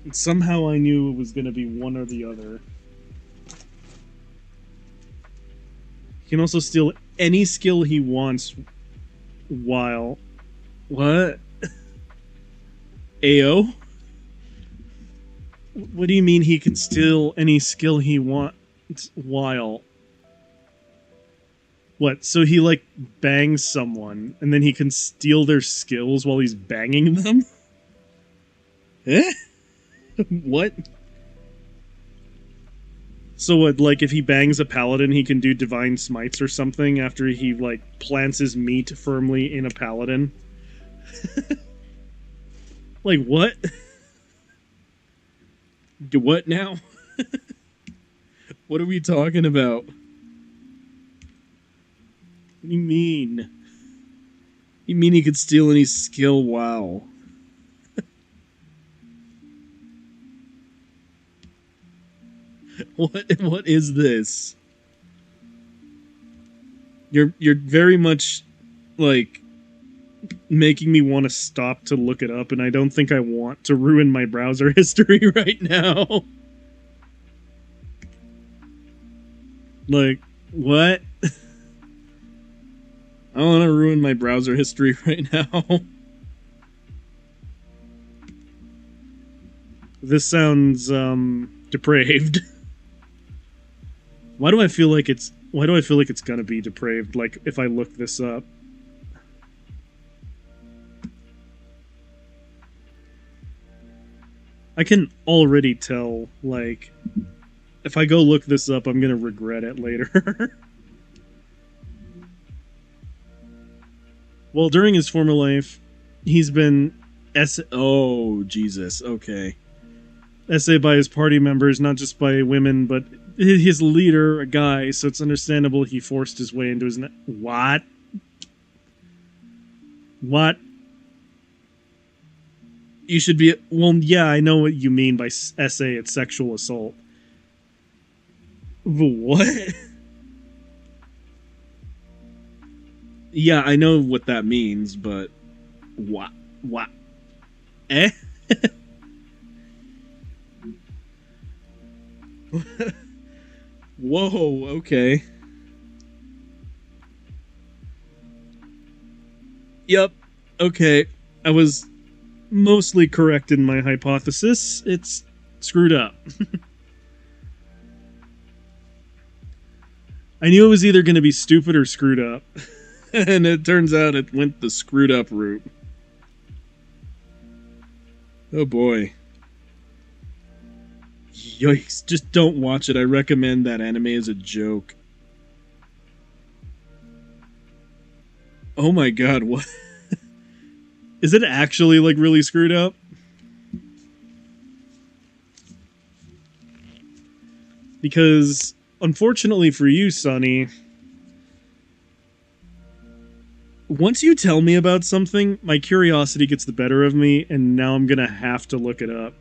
Speaker 2: And somehow I knew it was going to be one or the other. He can also steal any skill he wants while... What? AO? What do you mean he can steal any skill he wants while... What? So he like bangs someone and then he can steal their skills while he's banging them?
Speaker 1: Eh? What?
Speaker 2: So what, like if he bangs a paladin, he can do divine smites or something after he like plants his meat firmly in a paladin? Like what?
Speaker 1: Do what now? What are we talking about?
Speaker 2: What do you mean?
Speaker 1: You mean he could steal any skill? Wow. What is this?
Speaker 2: You're very much like making me want to stop to look it up, and I don't think I want to ruin my browser history right now. Like, what?
Speaker 1: I don't want to ruin my browser history right now.
Speaker 2: This sounds depraved. Why do I feel like it's gonna be depraved, like if I look this up? I can already tell, like, if I go look this up, I'm gonna regret it later. Well, during his former life, he's been
Speaker 1: Oh, Jesus. Okay.
Speaker 2: essayed by his party members, not just by women, but his leader, a guy, so it's understandable he forced his way into his... What? What? You should be... Well, yeah, I know what you mean by essay. It's sexual assault. What?
Speaker 1: Yeah, I know what that means, but... What?
Speaker 2: What? Eh?
Speaker 1: Whoa, okay.
Speaker 2: Yep. Okay. I was mostly correct in my hypothesis. It's screwed up. I knew it was either going to be stupid or screwed up.
Speaker 1: And it turns out it went the screwed up route. Oh boy. Yikes, just don't watch it. I recommend that anime as a joke. Oh my god, what?
Speaker 2: Is it actually, like, really screwed up? Because, unfortunately for you, Sonny, once you tell me about something, my curiosity gets the better of me, and now I'm gonna have to look it up.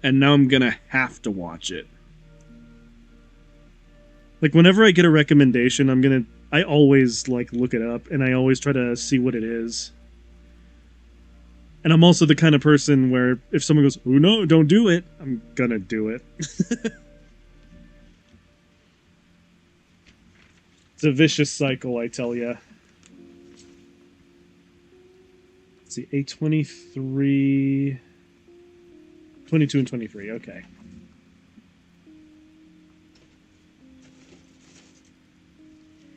Speaker 1: And now I'm gonna have to watch it.
Speaker 2: Like, whenever I get a recommendation, I always, like, look it up, and I always try to see what it is. And I'm also the kind of person where if someone goes, oh no, don't do it, I'm gonna do it. It's a vicious cycle, I tell ya. Let's see, 823... 22 and 23, okay.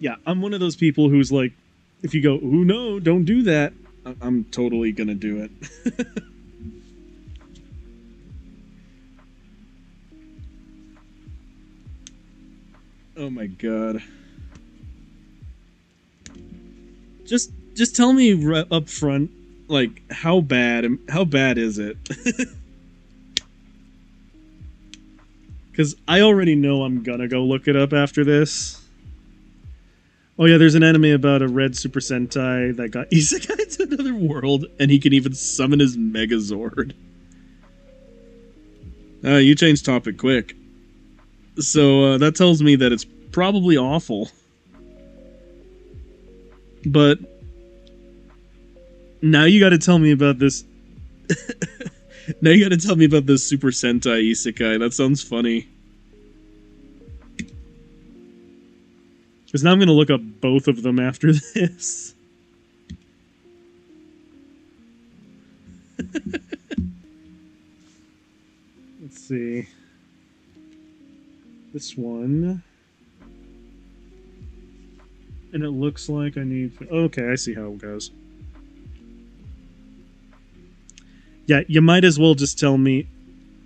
Speaker 2: Yeah, I'm one of those people who's like, if you go, ooh, no, don't do that,
Speaker 1: I'm totally gonna do it. Oh my god. Just tell me up front, like, how bad is it?
Speaker 2: Because I already know I'm gonna go look it up after this. Oh yeah, there's an anime about a red Super Sentai that got isekai to another world,
Speaker 1: And he can even summon his Megazord. You changed topic quick. So that tells me that it's probably awful.
Speaker 2: But now you gotta tell me about this.
Speaker 1: Now you gotta tell me about this Super Sentai isekai. That sounds funny.
Speaker 2: Because now I'm gonna look up both of them after this. Let's see. This one. And it looks like I need... Okay, I see how it goes. Yeah, you might as well just tell me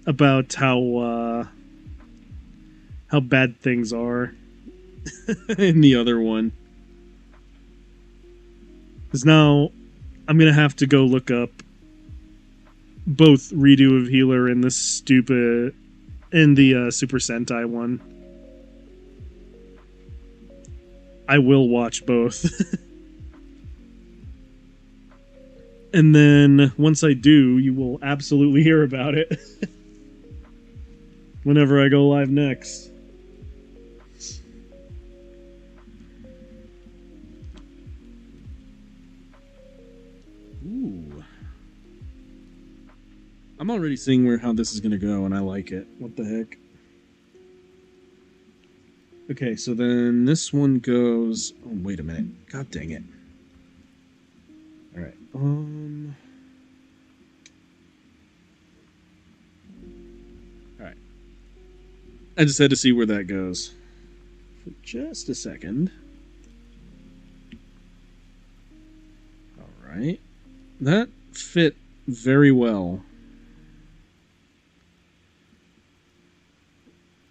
Speaker 2: about how bad things are in the other one. Because now I'm going to have to go look up both Redo of Healer and the Super Sentai one. I will watch both. And then once I do, you will absolutely hear about it. Whenever I go live next. Ooh. I'm already seeing how this is going to go, and I like it. What the heck? Okay, so then this one goes... Oh, wait a minute. God dang it. Alright, Alright. I just had to see where that goes. For just a second. Alright. That fit very well.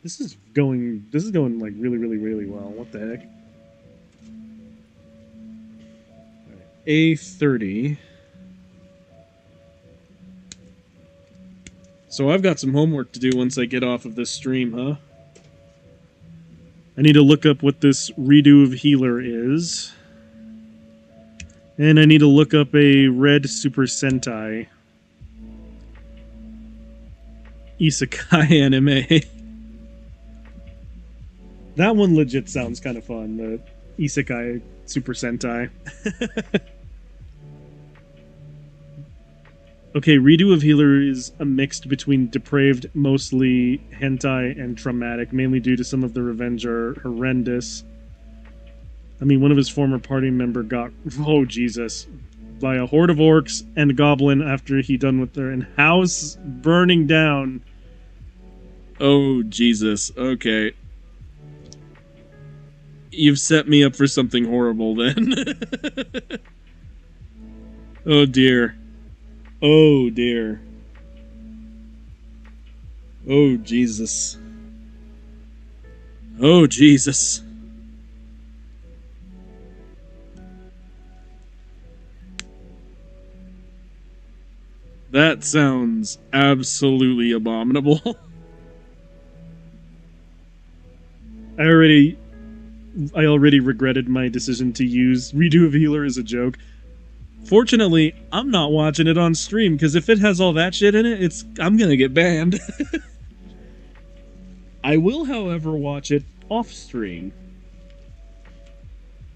Speaker 2: This is going like really well. What the heck? Right. A30. So I've got some homework to do once I get off of this stream, huh? I need to look up what this Redo of Healer is. And I need to look up a Red Super Sentai Isekai anime. That one legit sounds kind of fun, the Isekai Super Sentai. Okay, Redo of Healer is a mixed between depraved, mostly hentai, and traumatic, mainly due to some of the revenge are horrendous. I mean, one of his former party member got, oh Jesus, by a horde of orcs and a goblin after he done with their house burning down. Oh Jesus, okay. You've set me up for something horrible then. Oh dear. Oh dear. Oh Jesus. Oh Jesus. That sounds absolutely abominable. I already regretted my decision to use Redo of Healer as a joke. Fortunately, I'm not watching it on stream, because if it has all that shit in it, I'm gonna get banned. I will, however, watch it off stream.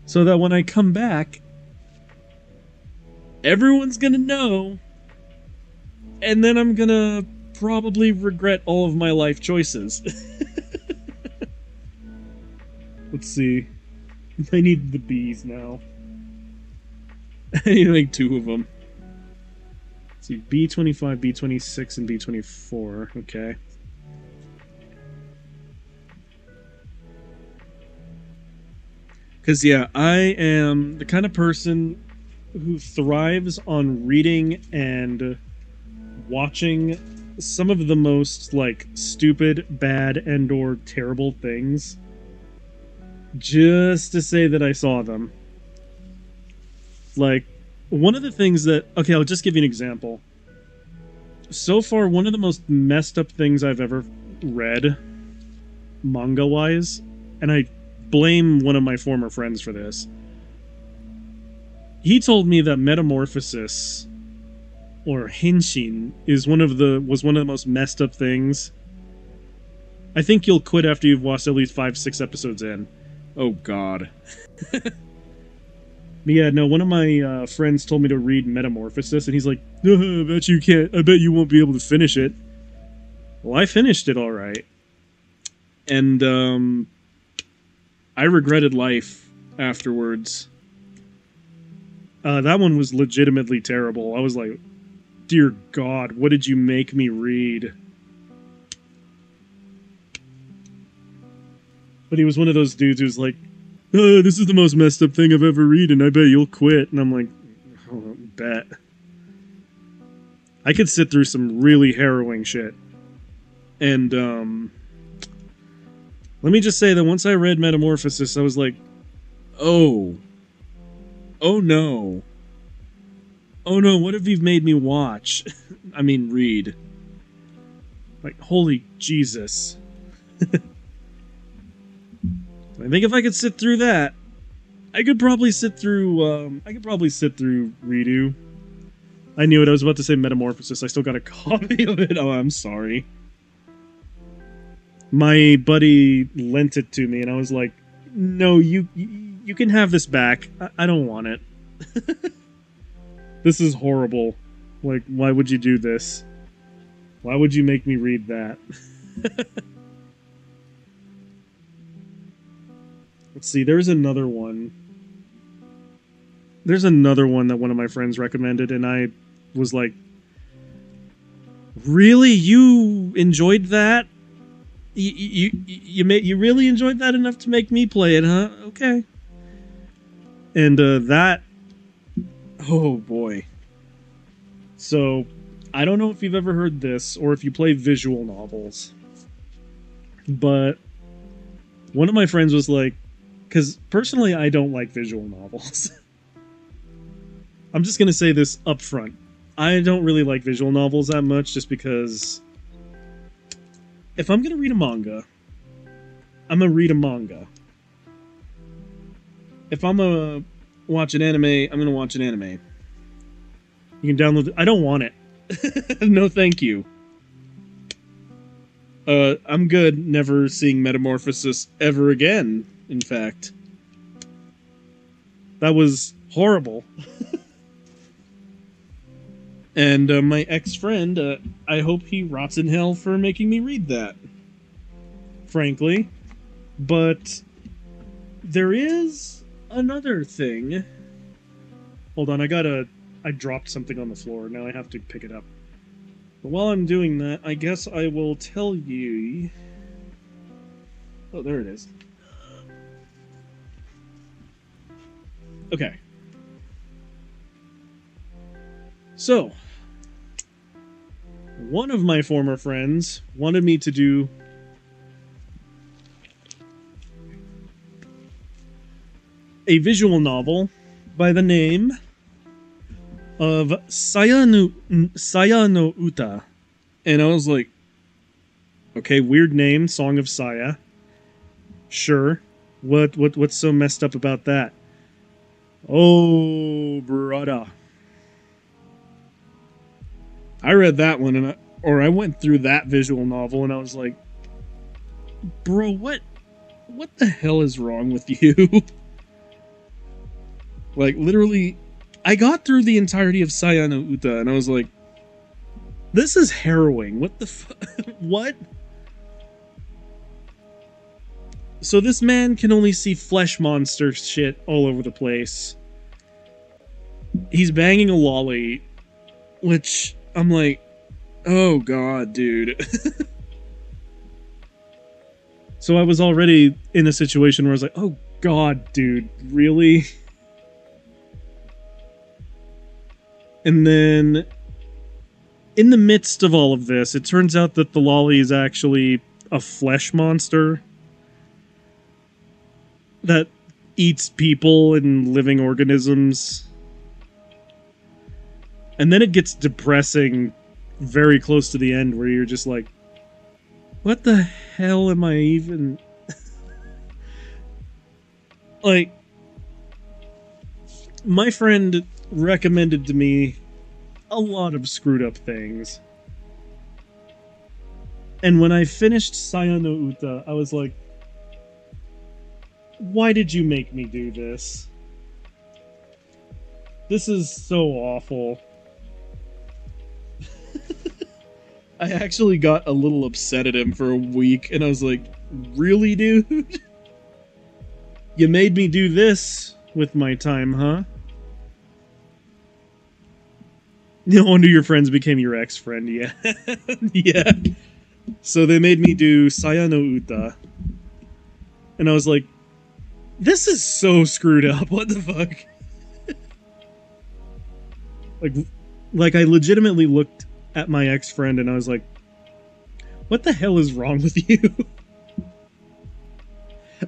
Speaker 2: So that when I come back, everyone's gonna know, and then I'm gonna probably regret all of my life choices. Let's see. I need the bees now. I need like 2 of them. Let's see, B25, B26, and B24. Okay. Because, yeah, I am the kind of person who thrives on reading and watching some of the most, like, stupid, bad, and or terrible things just to say that I saw them. Like, one of the things that... Okay, I'll just give you an example. So far, one of the most messed up things I've ever read, manga-wise, and I blame one of my former friends for this. He told me that Metamorphosis, or Henshin, was one of the most messed up things. I think you'll quit after you've watched at least 5-6 episodes in. Oh, God. But yeah, no, one of my friends told me to read Metamorphosis, and he's like, I bet you can't, I bet you won't be able to finish it. Well, I finished it alright. And, I regretted life afterwards. That one was legitimately terrible. I was like, dear God, what did you make me read? But he was one of those dudes who's like, This is the most messed up thing I've ever read, and I bet you'll quit. And I'm like, oh, bet. I could sit through some really harrowing shit. And, let me just say that once I read Metamorphosis, I was like, oh no. Oh no, what have you made me watch? I mean, read. Like, holy Jesus. I think if I could sit through that, I could probably sit through Redo. I knew it, I was about to say Metamorphosis, I still got a copy of it. Oh, I'm sorry. My buddy lent it to me, and I was like, no, you can have this back. I don't want it. This is horrible. Like, why would you do this? Why would you make me read that? Let's see, there's another one. There's another one that one of my friends recommended, and I was like, really? You enjoyed that? You really enjoyed that enough to make me play it, huh? Okay. And that, oh boy. So, I don't know if you've ever heard this or if you play visual novels, but one of my friends was like, because personally I don't like visual novels. I'm just gonna say this up front. I don't really like visual novels that much, just because if I'm gonna read a manga, I'm gonna read a manga. If I'm gonna watch an anime, I'm gonna watch an anime. You can download it. I don't want it. No thank you. I'm good never seeing Metamorphosis ever again, in fact. That was horrible. And my ex-friend, I hope he rots in hell for making me read that. Frankly. But there is another thing. Hold on, I dropped something on the floor. Now I have to pick it up. But while I'm doing that, I guess I will tell you... Oh, there it is. Okay. So, one of my former friends wanted me to do a visual novel by the name of Saya no Uta. And I was like, okay, weird name, Song of Saya. Sure. What's so messed up about that? Oh, brother. I read that one, and I went through that visual novel, and I was like, bro, what the hell is wrong with you? Like, literally, I got through the entirety of Saya no Uta, and I was like, this is harrowing. What the what? So this man can only see flesh monster shit all over the place. He's banging a lolly, which I'm like, oh god, dude. So I was already in a situation where I was like, oh god, dude, really? And then, in the midst of all of this, it turns out that the lolly is actually a flesh monster that eats people and living organisms. And then it gets depressing very close to the end, where you're just like, what the hell am I even... Like, my friend recommended to me a lot of screwed up things. And when I finished Saya no Uta, I was like, why did you make me do this? This is so awful. I actually got a little upset at him for a week, and I was like, really, dude? You made me do this with my time, huh? No wonder your friends became your ex-friend, yeah. Yeah. So they made me do Saya no Uta. And I was like, This is so screwed up. What the fuck? like, like I legitimately looked at my ex-friend and I was like, what the hell is wrong with you?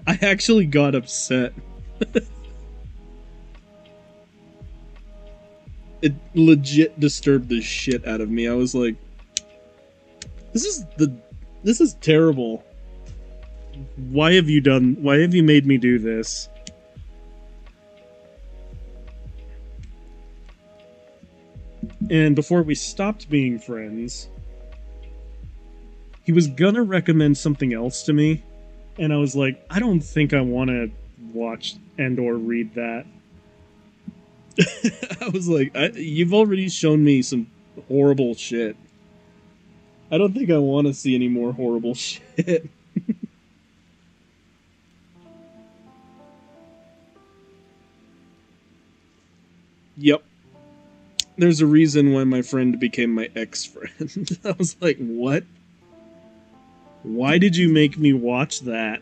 Speaker 2: I actually got upset. It legit disturbed the shit out of me. I was like, this is terrible. Why have you made me do this? And before we stopped being friends, he was gonna recommend something else to me, and I was like, I don't think I want to watch and or read that. I was like, you've already shown me some horrible shit. I don't think I want to see any more horrible shit. Yep. There's a reason why my friend became my ex-friend. I was like, what? Why did you make me watch that?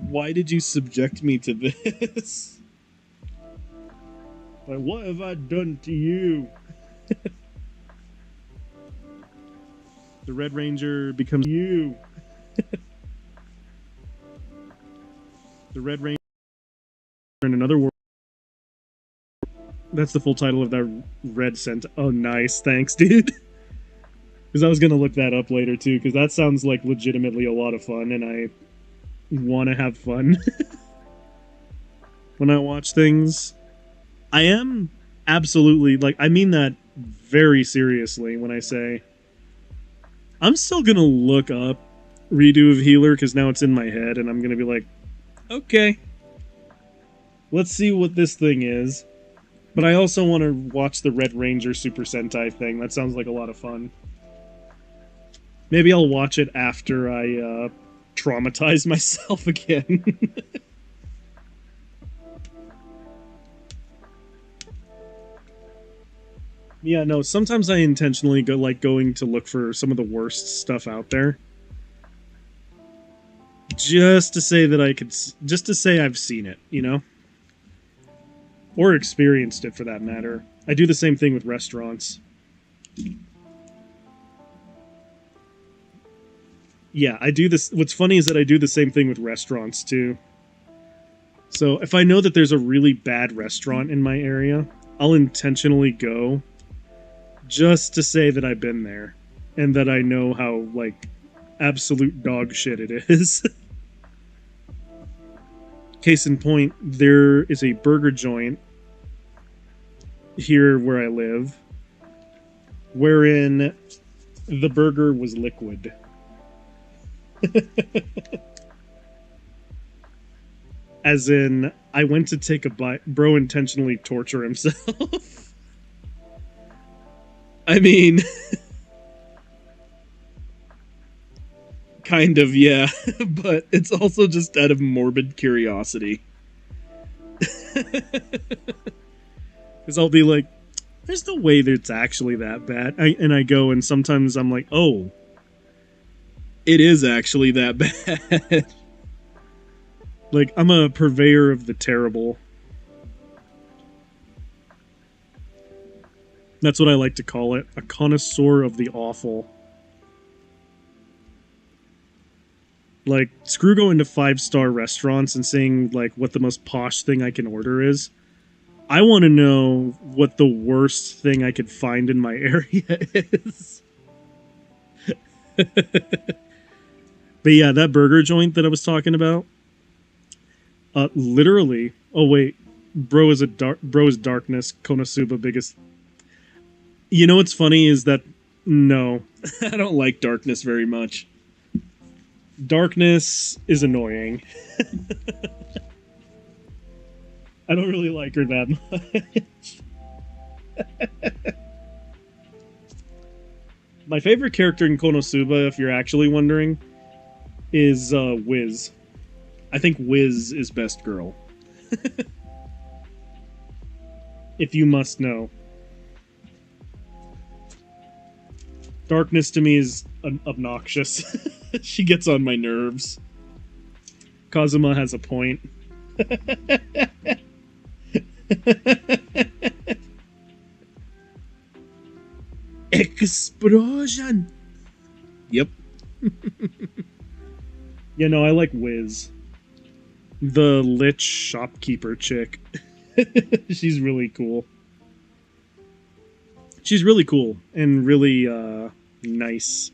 Speaker 2: Why did you subject me to this? Like, what have I done to you? The Red Ranger becomes you. The Red Ranger in another world. That's the full title of that red scent. Oh, nice. Thanks, dude. Because I was going to look that up later, too, because that sounds like legitimately a lot of fun, and I want to have fun when I watch things. I am absolutely, like, I mean that very seriously when I say I'm still going to look up Redo of Healer, because now it's in my head, and I'm going to be like, okay, let's see what this thing is. But I also want to watch the Red Ranger Super Sentai thing. That sounds like a lot of fun. Maybe I'll watch it after I traumatize myself again. Yeah, no, sometimes I intentionally go going to look for some of the worst stuff out there. Just to say that just to say I've seen it, you know? Or experienced it, for that matter. I do the same thing with restaurants. Yeah, I do this. What's funny is that I do the same thing with restaurants, too. So if I know that there's a really bad restaurant in my area, I'll intentionally go just to say that I've been there and that I know how, like, absolute dog shit it is. Case in point, there is a burger joint here where I live wherein the burger was liquid. As in, I went to take a bite. Bro intentionally torture himself. I mean, kind of, yeah. But it's also just out of morbid curiosity. Because I'll be like, there's no way that it's actually that bad. And I go, and sometimes I'm like, oh, it is actually that bad. Like, I'm a purveyor of the terrible. That's what I like to call it. A connoisseur of the awful. Like, screw going to 5-star restaurants and saying, like, what the most posh thing I can order is. I want to know what the worst thing I could find in my area is. But yeah, that burger joint that I was talking about, literally. Oh wait, bro is darkness. Konosuba biggest. You know what's funny is that no, I don't like darkness very much. Darkness is annoying. I don't really like her that much. My favorite character in Konosuba, if you're actually wondering, is Wiz. I think Wiz is best girl. If you must know. Darkness to me is obnoxious. She gets on my nerves. Kazuma has a point. Explosion! Yep. Yeah, no, I like Wiz. The lich shopkeeper chick. She's really cool. She's really cool and really nice.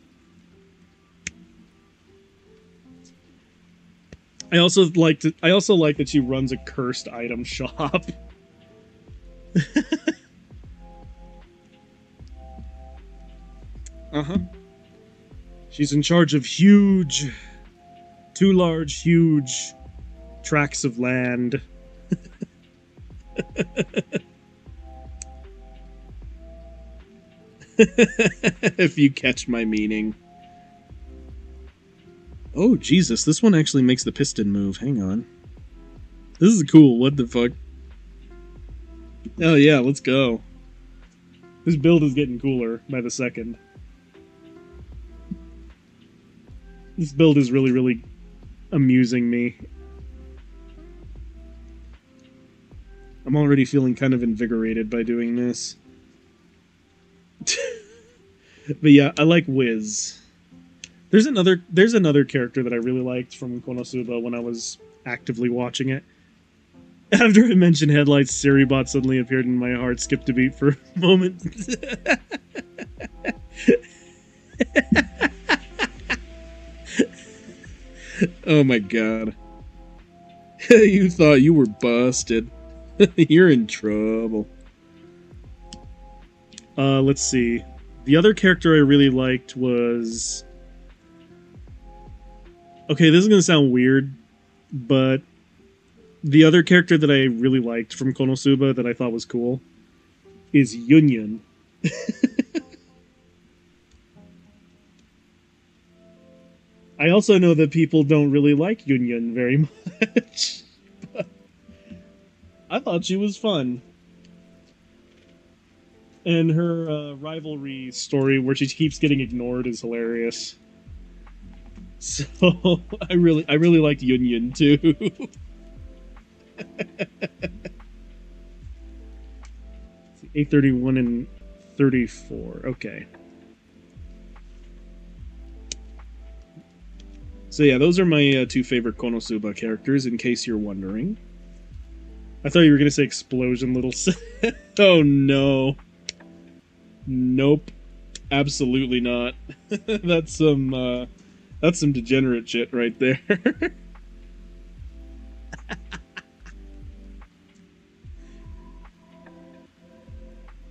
Speaker 2: I also like that she runs a cursed item shop. Uh-huh. She's in charge of huge tracts of land. If you catch my meaning. Oh, Jesus, this one actually makes the piston move. Hang on. This is cool. What the fuck? Oh, yeah, let's go. This build is getting cooler by the second. This build is really, really amusing me. I'm already feeling kind of invigorated by doing this. But yeah, I like Wiz. There's another character that I really liked from Konosuba when I was actively watching it. After I mentioned headlights, Siribot suddenly appeared and my heart skipped a beat for a moment. Oh my god. You thought you were busted. You're in trouble. Let's see. The other character I really liked was... Okay, this is gonna sound weird, but the other character that I really liked from Konosuba that I thought was cool is Yunyun. I also know that people don't really like Yunyun very much, but I thought she was fun. And her rivalry story where she keeps getting ignored is hilarious. So I really liked Yunyun too. 831 and 34. Okay. So yeah, those are my two favorite Konosuba characters, in case you're wondering. I thought you were gonna say Explosion Little Oh no. Nope. Absolutely not. That's some degenerate shit right there.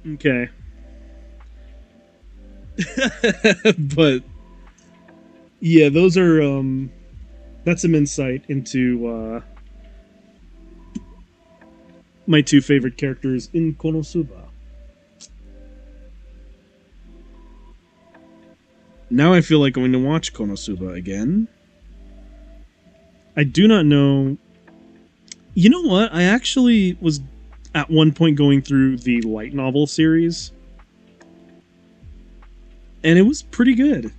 Speaker 2: Okay. But yeah, those are that's some insight into my two favorite characters in Konosuba. Now I feel like going to watch Konosuba again. I do not know. You know what? I actually was at one point going through the light novel series, and it was pretty good.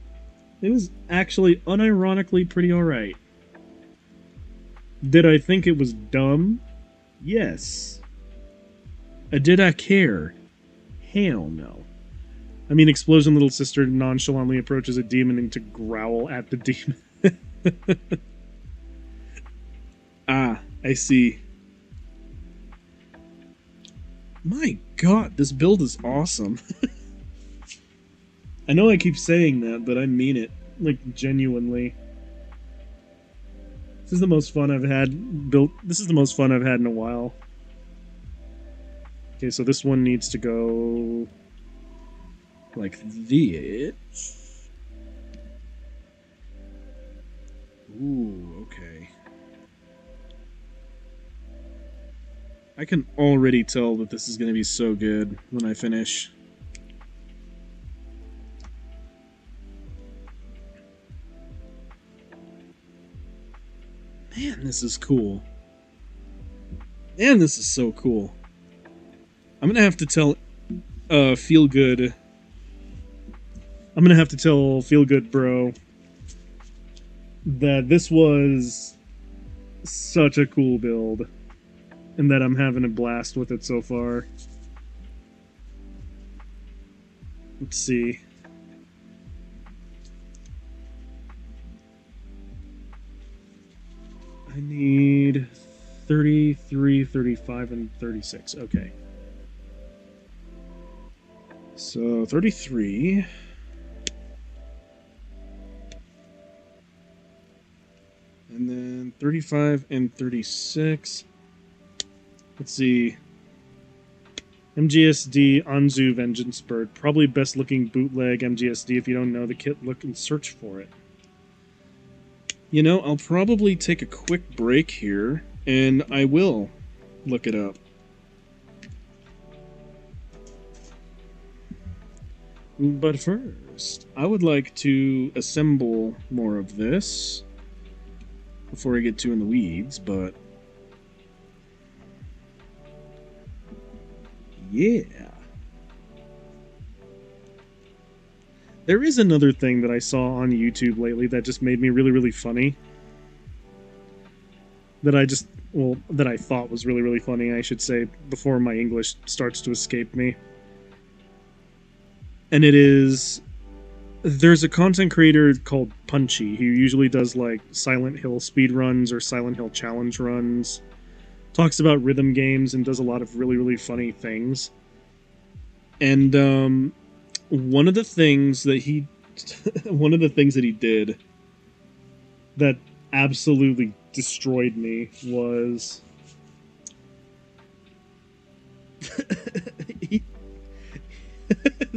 Speaker 2: It was actually unironically pretty alright. Did I think it was dumb? Yes. Did I care? Hell no. I mean, Explosion Little Sister nonchalantly approaches a demon and to growl at the demon. Ah, I see. My god, this build is awesome. I know I keep saying that, but I mean it. Like, genuinely. This is the most fun I've had This is the most fun I've had in a while. Okay, so this one needs to go... like this. Ooh, okay. I can already tell that this is going to be so good when I finish. Man, this is cool. Man, this is so cool. I'm going to have to tell Feel Good I'm gonna have to tell Feel Good Bro that this was such a cool build and that I'm having a blast with it so far. Let's see. I need 33, 35, and 36. Okay. So 33. And then 35 and 36. Let's see. MGSD Anzu Vengeance Bird. Probably best looking bootleg MGSD. If you don't know the kit, look and search for it. You know, I'll probably take a quick break here, and I will look it up. But first, I would like to assemble more of this before I get too in the weeds, but yeah. There is another thing that I saw on YouTube lately that just made me really, really funny. That I thought was really, really funny, I should say, before my English starts to escape me. And it is... There's a content creator called Punchy, who usually does, like, Silent Hill speedruns or Silent Hill challenge runs. Talks about rhythm games and does a lot of really, really funny things. And, one of the things that he did that absolutely destroyed me was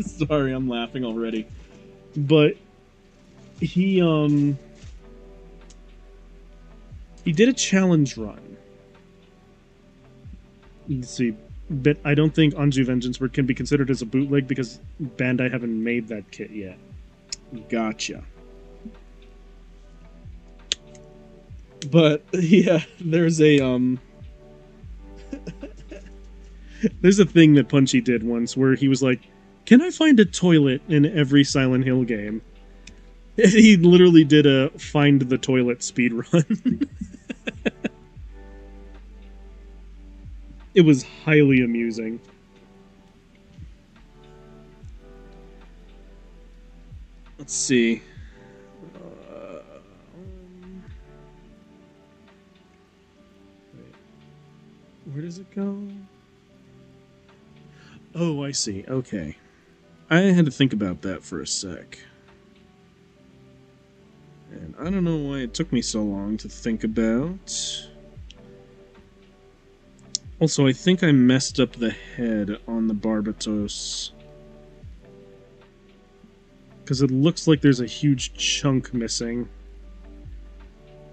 Speaker 2: sorry, I'm laughing already. But he did a challenge run. Let's see. But I don't think Anju Vengeance Bird can be considered as a bootleg because Bandai haven't made that kit yet. Gotcha. But yeah, there's a there's a thing that Punchy did once where he was like, "Can I find a toilet in every Silent Hill game?" And he literally did a find the toilet speedrun. It was highly amusing. Let's see. Wait. Where does it go? Oh, I see. Okay. I had to think about that for a sec. And I don't know why it took me so long to think about. Also, I think I messed up the head on the Barbatos. Because it looks like there's a huge chunk missing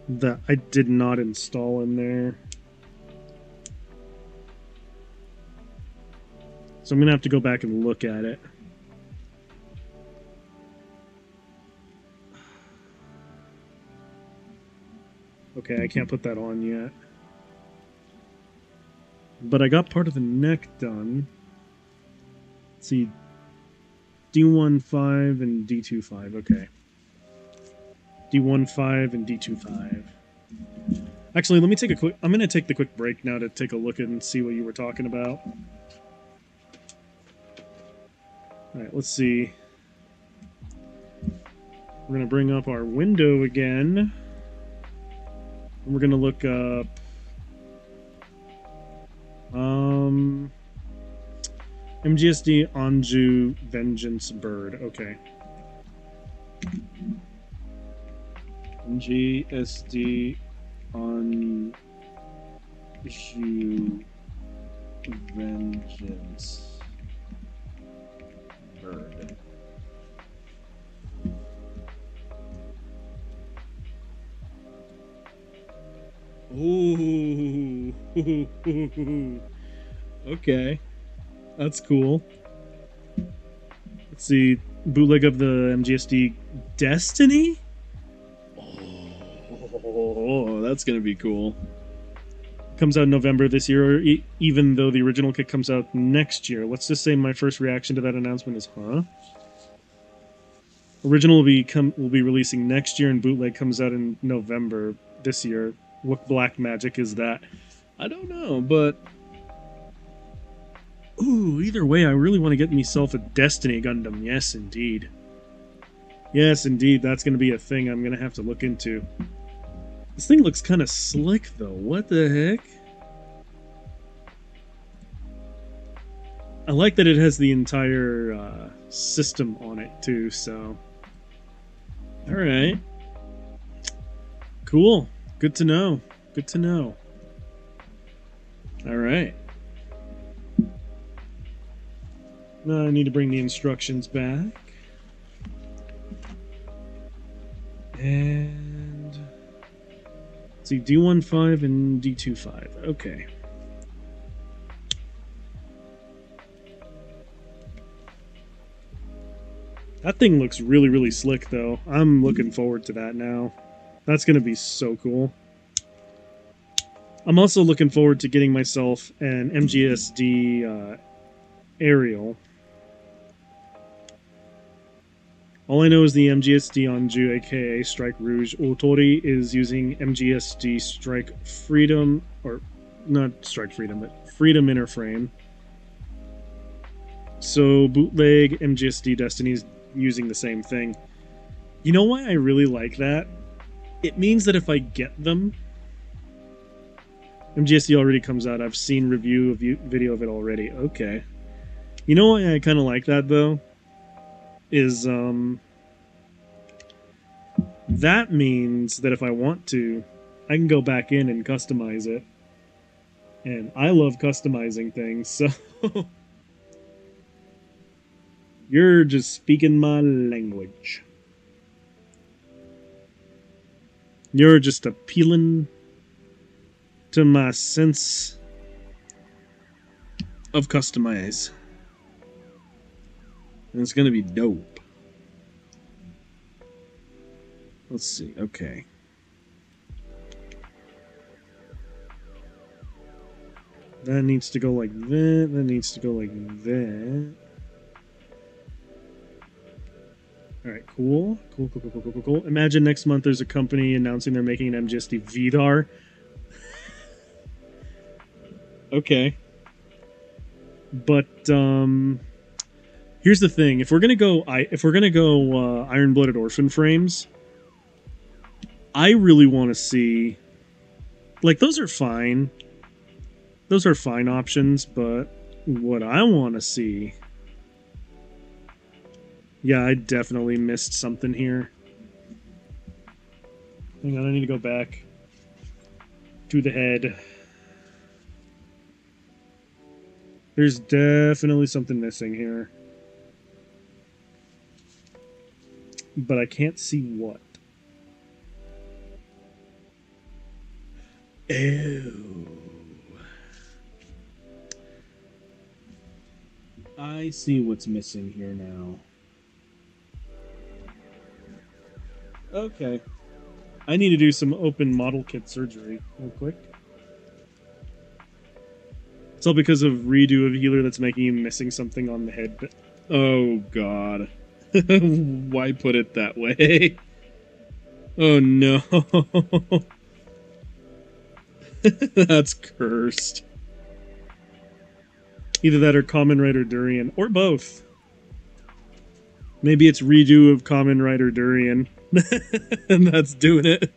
Speaker 2: that I did not install in there. So I'm going to have to go back and look at it. Okay, I can't put that on yet. But I got part of the neck done. Let's see. D15 and D25. Okay. D15 and D25. Actually, let me take a quick... I'm going to take the quick break now to take a look and see what you were talking about. Alright, let's see. We're going to bring up our window again. And we're going to look up... MGSD Anju Vengeance Bird. Okay. MGSD Anju Vengeance Bird. Ooh. Okay. That's cool. Let's see. Bootleg of the MGSD Destiny? Oh, that's going to be cool. Comes out in November this year, even though the original kit comes out next year. Let's just say my first reaction to that announcement is, huh? Original will be releasing next year, and bootleg comes out in November this year. What black magic is that? I don't know, but ooh, either way, I really want to get myself a Destiny Gundam. Yes, indeed. Yes, indeed. That's going to be a thing I'm going to have to look into. This thing looks kind of slick, though. What the heck? I like that it has the entire system on it, too, so... Alright. Cool. Good to know. Good to know. Alright. Now I need to bring the instructions back. And... let's see, D15 and D25. Okay. That thing looks really, really slick, though. I'm looking forward to that now. That's going to be so cool. I'm also looking forward to getting myself an MGSD aerial. All I know is the MGSD Anju, aka Strike Rouge. Otori is using MGSD Strike Freedom, or not Strike Freedom, but Freedom Interframe. So bootleg MGSD Destiny's using the same thing. You know why I really like that? It means that if I get them, MGSD already comes out. I've seen video of it already. Okay. You know why I kind of like that, though? Is, that means that if I want to, I can go back in and customize it. And I love customizing things, so... You're just speaking my language. You're just appealing to my sense of customize. And it's gonna be dope. Let's see, okay. That needs to go like that, that needs to go like that. Alright, cool. Cool. Imagine next month there's a company announcing they're making an MGSD VDAR. Okay. But, here's the thing. If we're gonna go Iron-Blooded Orphan frames, I really want to see... like, those are fine. Those are fine options, but what I want to see... yeah, I definitely missed something here. Hang on, I need to go back to the head. There's definitely something missing here. But I can't see what. Oh. I see what's missing here now. Okay. I need to do some open model kit surgery real quick. It's all because of redo of healer that's making him missing something on the head. Oh god. Why put it that way? Oh no. That's cursed. Either that or Kamen Rider Durian, or both. Maybe it's redo of Kamen Rider Durian. And that's doing it.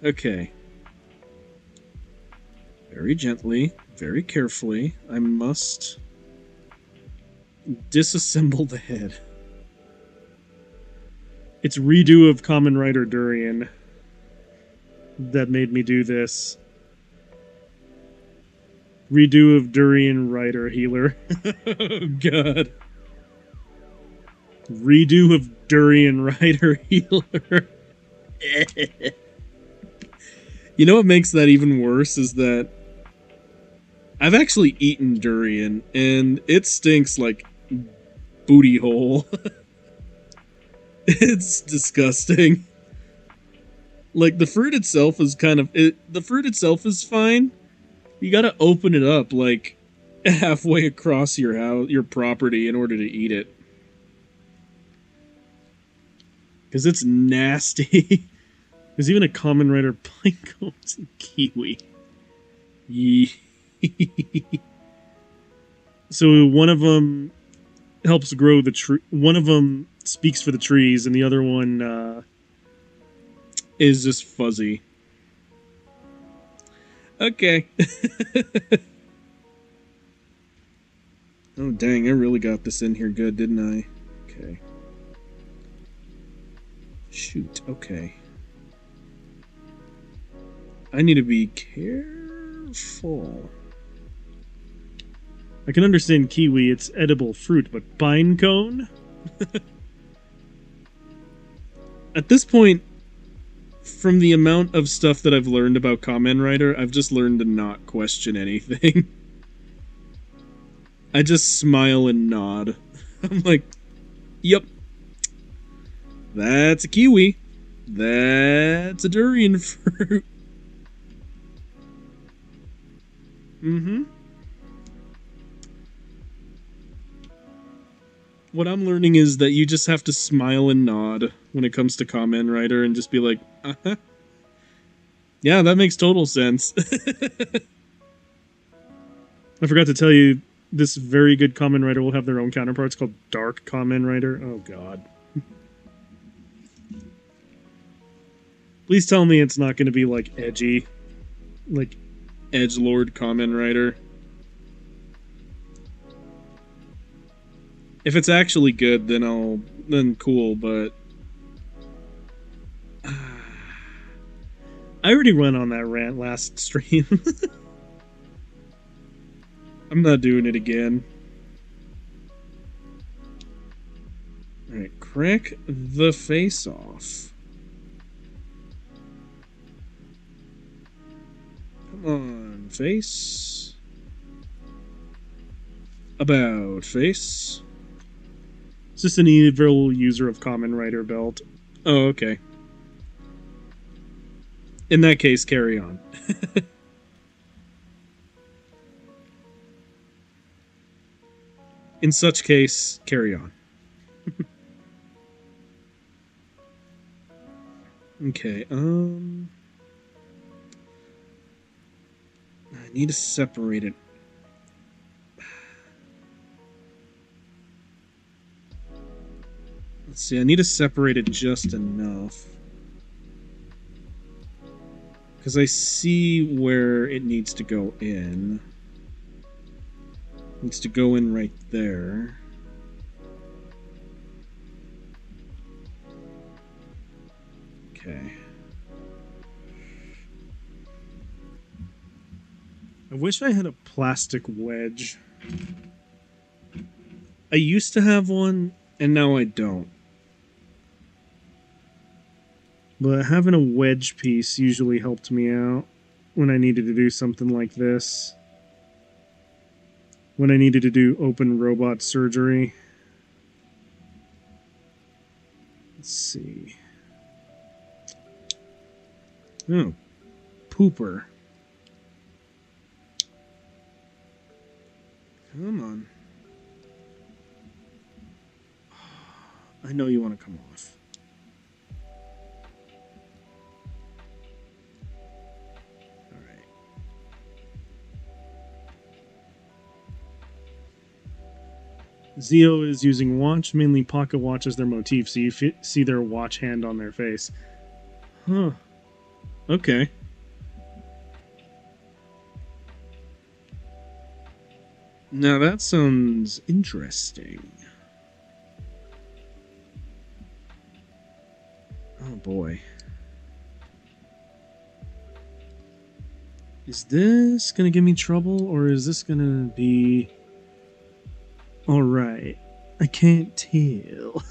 Speaker 2: Okay. Very gently, very carefully, I must disassemble the head. It's redo of Kamen Rider Durian that made me do this. Redo of Durian Rider Healer. Oh god. Redo of Durian Rider Healer. You know what makes that even worse is that I've actually eaten durian, and it stinks like booty hole. It's disgusting. Like, the fruit itself is kind of... the fruit itself is fine. You gotta open it up, like, halfway across your house, your property, in order to eat it. Because it's nasty. There's even a common rider pine cones and kiwi. So one of them helps grow the tree. One of them speaks for the trees, and the other one is just fuzzy. Okay. Oh, dang, I really got this in here good, didn't I? Okay. Shoot, okay. I need to be careful. I can understand kiwi, it's edible fruit, but pine cone? At this point, from the amount of stuff that I've learned about Kamen Rider, I've just learned to not question anything. I just smile and nod. I'm like, yep. That's a kiwi. That's a durian fruit. Mm-hmm. What I'm learning is that you just have to smile and nod when it comes to Kamen Rider and just be like, uh-huh. Yeah, that makes total sense. I forgot to tell you, this very good Kamen Rider will have their own counterparts called Dark Kamen Rider. Oh, God. Please tell me it's not going to be, like, edgy. Like, edgelord Kamen Rider. If it's actually good, then cool, but... I already went on that rant last stream. I'm not doing it again. Alright, crack the face off. Come on, face. About face. It's just an evil user of Kamen Rider belt. Oh, okay. In that case, carry on. In such case, carry on. Okay, I need to separate it. Let's see, I need to separate it just enough. Because I see where it needs to go in. It needs to go in right there. Okay. I wish I had a plastic wedge. I used to have one, and now I don't. But having a wedge piece usually helped me out when I needed to do something like this. When I needed to do open robot surgery. Let's see. Oh, pooper. Come on. I know you want to come off. Alright. Zio is using watch, mainly pocket watch as their motif, so you see their watch hand on their face. Huh. Okay. Now that sounds interesting. Oh boy. Is this gonna give me trouble, or is this gonna be... Alright. I can't tell.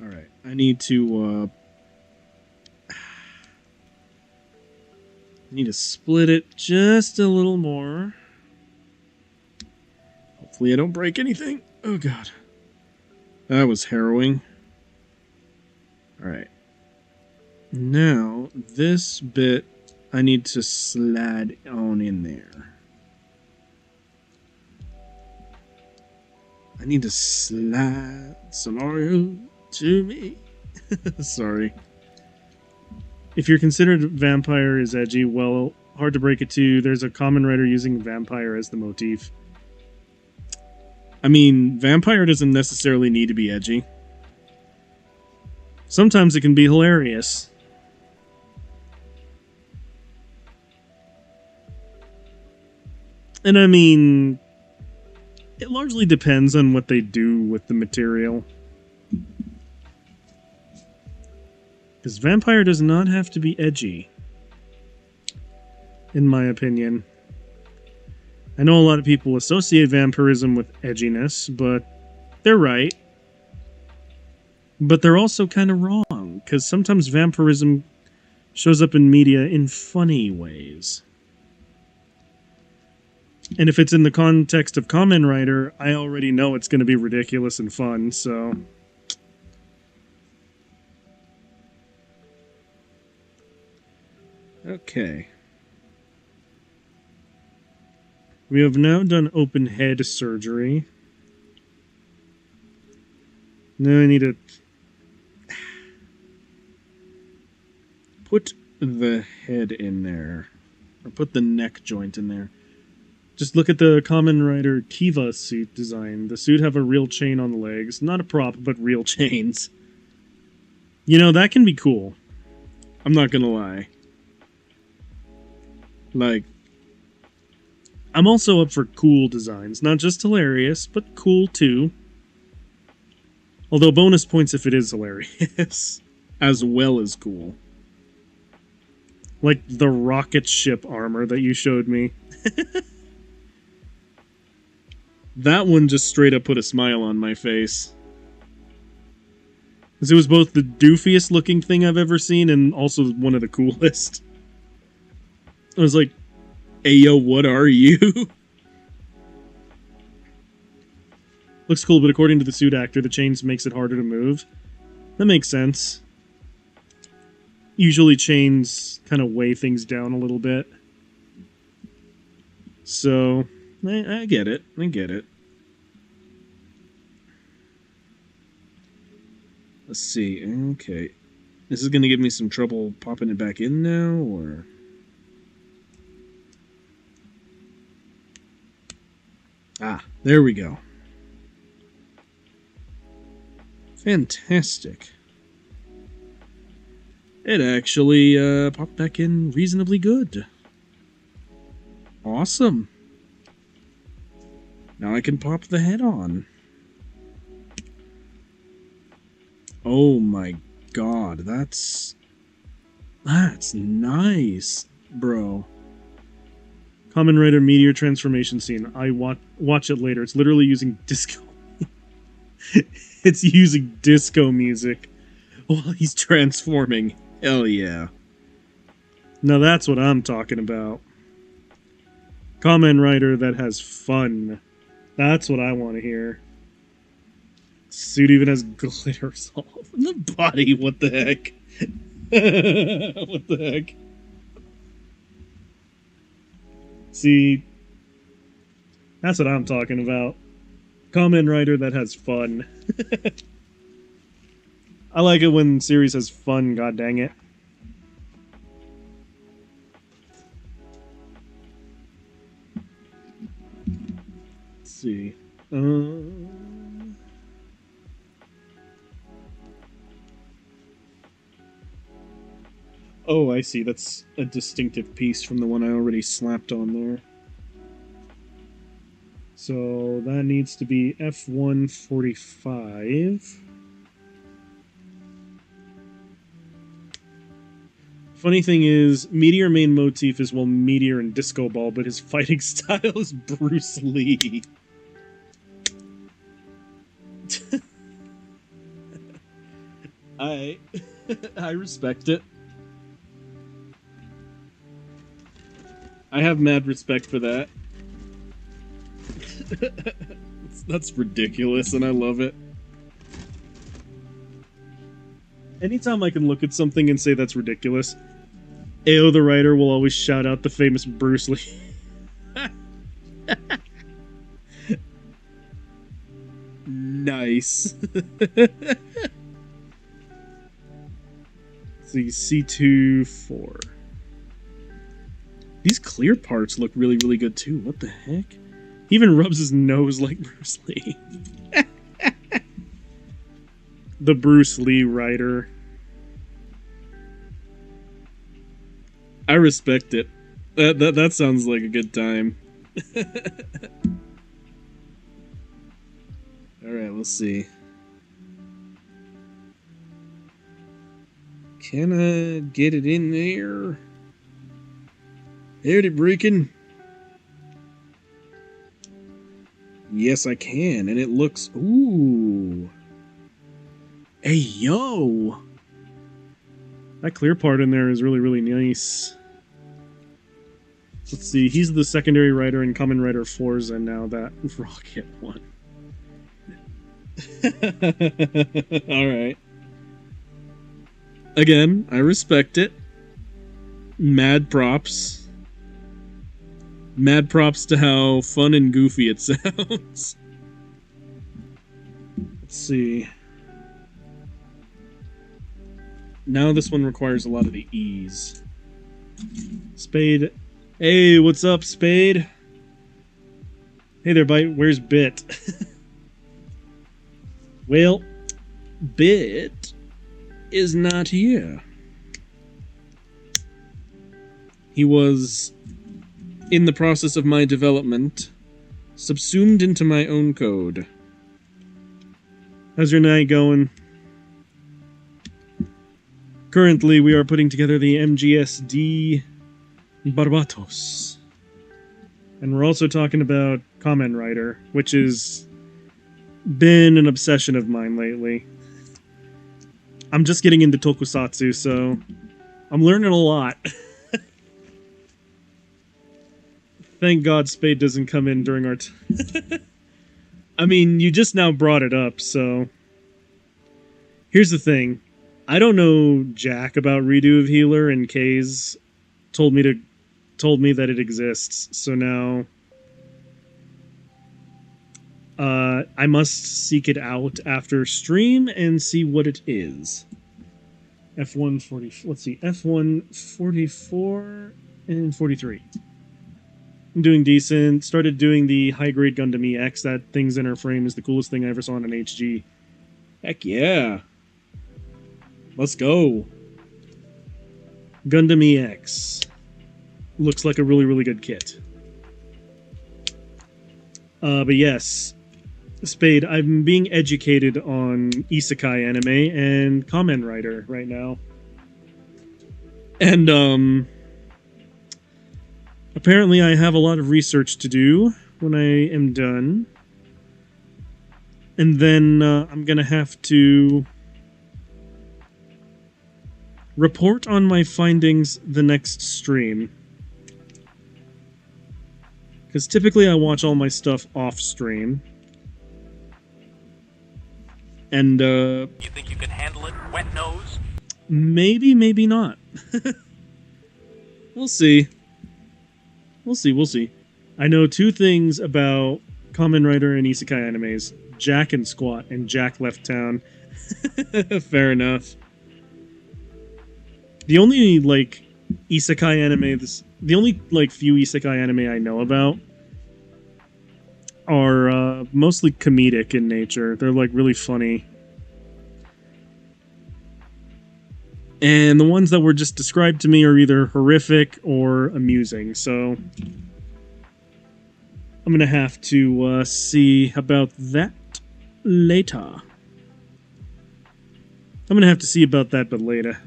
Speaker 2: Alright, I need to, need to split it just a little more. Hopefully I don't break anything. Oh god. That was harrowing. Alright. Now, this bit I need to slide on in there. I need to slide scenario to me. Sorry. If you're considered vampire is edgy, well, hard to break it to. There's a common writer using vampire as the motif. I mean, vampire doesn't necessarily need to be edgy. Sometimes it can be hilarious. And I mean, it largely depends on what they do with the material. Because vampire does not have to be edgy, in my opinion. I know a lot of people associate vampirism with edginess, but they're right. But they're also kind of wrong, because sometimes vampirism shows up in media in funny ways. And if it's in the context of Kamen Rider, I already know it's going to be ridiculous and fun, so... Okay. We have now done open head surgery. Now I need to put the head in there. Or put the neck joint in there. Just look at the Kamen Rider Kiva suit design. The suit have a real chain on the legs. Not a prop, but real chains. You know, that can be cool. I'm not gonna lie. Like, I'm also up for cool designs. Not just hilarious, but cool too. Although bonus points if it is hilarious. As well as cool. Like the rocket ship armor that you showed me. That one just straight up put a smile on my face. Because it was both the doofiest looking thing I've ever seen and also one of the coolest. I was like, hey yo, what are you? Looks cool, but according to the suit actor, the chains makes it harder to move. That makes sense. Usually chains kind of weigh things down a little bit. So, I get it. I get it. Let's see. Okay. This is going to give me some trouble popping it back in now, or... Ah, there we go. Fantastic. It actually popped back in reasonably good. Awesome. Now I can pop the head on. Oh my god, that's nice, bro. Kamen Rider Meteor transformation scene. I watch it later. It's literally using disco. It's using disco music while he's transforming. Hell yeah. Now that's what I'm talking about. Kamen Rider that has fun. That's what I want to hear. Suit even has glitters all over the body. What the heck? What the heck? See, that's what I'm talking about. Kamen Rider that has fun. I like it when series has fun, god dang it. Let's see. Oh, I see. That's a distinctive piece from the one I already slapped on there. So that needs to be F145. Funny thing is, Meteor main motif is, well, Meteor and Disco Ball, but his fighting style is Bruce Lee. I respect it. I have mad respect for that. That's ridiculous, and I love it. Anytime I can look at something and say that's ridiculous, AO the writer will always shout out the famous Bruce Lee. Nice. See, C2-4. These clear parts look really, really good too. What the heck? He even rubs his nose like Bruce Lee. The Bruce Lee writer. I respect it. That sounds like a good time. Alright, let's see. Can I get it in there? Howdy, Breakin'. Yes, I can, and it looks... Ooh. Hey, yo! That clear part in there is really, really nice. Let's see, he's the secondary writer in Kamen Rider Forza now, that Rocket one. Alright. Again, I respect it. Mad props. Mad props to how fun and goofy it sounds. Let's see. Now this one requires a lot of the ease. Spade. Hey, what's up, Spade? Hey there, Bite. Where's Bit? Well, Bit is not here. He was in the process of my development, subsumed into my own code. How's your night going? Currently, we are putting together the MGSD Barbatos. And we're also talking about Kamen Rider, which has been an obsession of mine lately. I'm just getting into tokusatsu, so I'm learning a lot. Thank God Spade doesn't come in during our I mean, you just now brought it up, so... Here's the thing. I don't know jack about Redo of Healer, and K's told me that it exists, so now... I must seek it out after stream and see what it is. F140... Let's see, F144 and 43. I'm doing decent. Started doing the high-grade Gundam EX. That thing's inner frame is the coolest thing I ever saw on an HG. Heck yeah! Let's go! Gundam EX. Looks like a really, really good kit. But yes, Spade, I'm being educated on isekai anime and Kamen Rider right now. And, apparently I have a lot of research to do when I am done. And then I'm gonna have to report on my findings the next stream. Because typically I watch all my stuff off stream. And,
Speaker 3: You think you can handle it, wet nose?
Speaker 2: Maybe, maybe not. We'll see. We'll see. I know two things about Kamen Rider and isekai animes. Jack and Squat, and Jack left town. Fair enough. The only, like, isekai anime... The only, like, few isekai anime I know about are mostly comedic in nature. They're, like, really funny. And the ones that were just described to me are either horrific or amusing, so... I'm gonna have to see about that later. I'm gonna have to see about that, but later.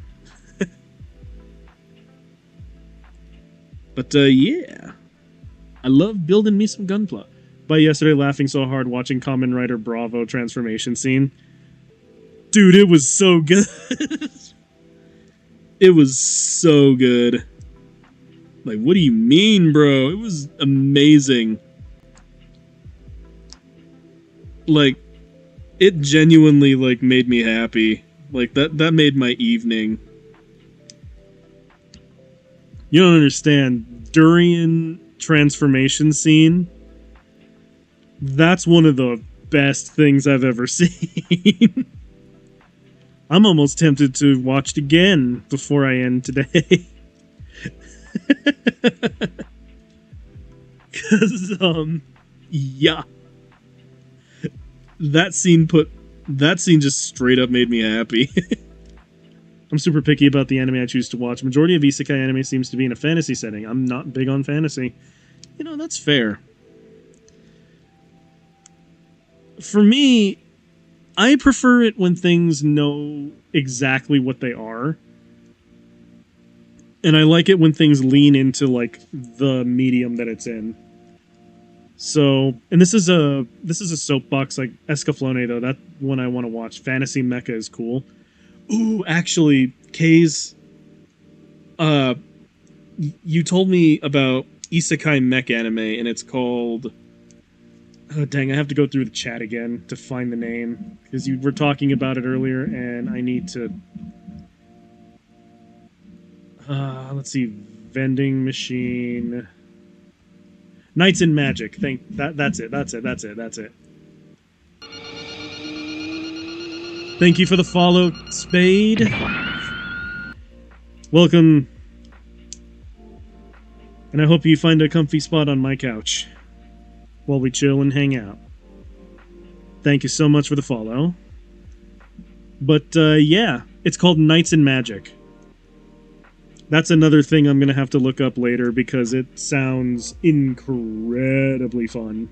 Speaker 2: But, yeah. I love building me some Gunpla. By yesterday laughing so hard watching Kamen Rider Bravo transformation scene. Dude, it was so good. It was so good. Like, what do you mean, bro? It was amazing. Like, it genuinely, like, made me happy Like, that made my evening. You don't understand. Durian transformation scene, that's one of the best things I've ever seen. I'm almost tempted to watch it again before I end today. Because, yeah. That scene just straight up made me happy. I'm super picky about the anime I choose to watch. Majority of isekai anime seems to be in a fantasy setting. I'm not big on fantasy. You know, that's fair. For me, I prefer it when things know exactly what they are. And I like it when things lean into, like, the medium that it's in. So, and this is a soapbox, like Escaflowne, though. That one I want to watch. Fantasy Mecha is cool. Ooh, actually, Kay's, you told me about isekai mech anime, and it's called... Oh, dang, I have to go through the chat again to find the name. Because you were talking about it earlier, and I need to... let's see. Vending machine... Knights in Magic. That's it. Thank you for the follow, Spade. Welcome. And I hope you find a comfy spot on my couch while we chill and hang out. Thank you so much for the follow. But, yeah, it's called Knights in Magic. That's another thing I'm going to have to look up later because it sounds incredibly fun.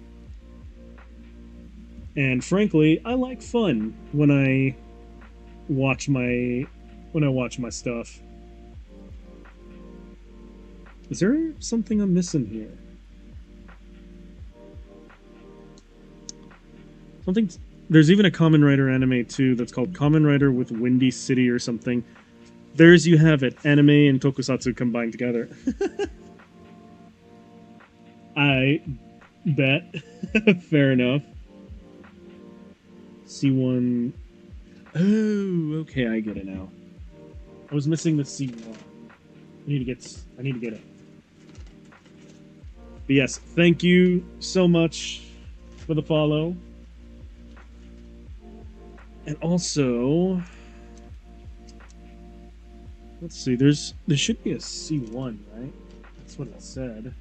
Speaker 2: And frankly, I like fun when I watch my stuff. Is there something I'm missing here? There's even a Kamen Rider anime too that's called Kamen Rider with Windy City or something. There's you have it. Anime and tokusatsu combined together. I bet. Fair enough. C1. Oh, okay, I get it now. I was missing the C1. I need to get it. But yes, thank you so much for the follow. And also, let's see, there should be a C1, right? That's what it said.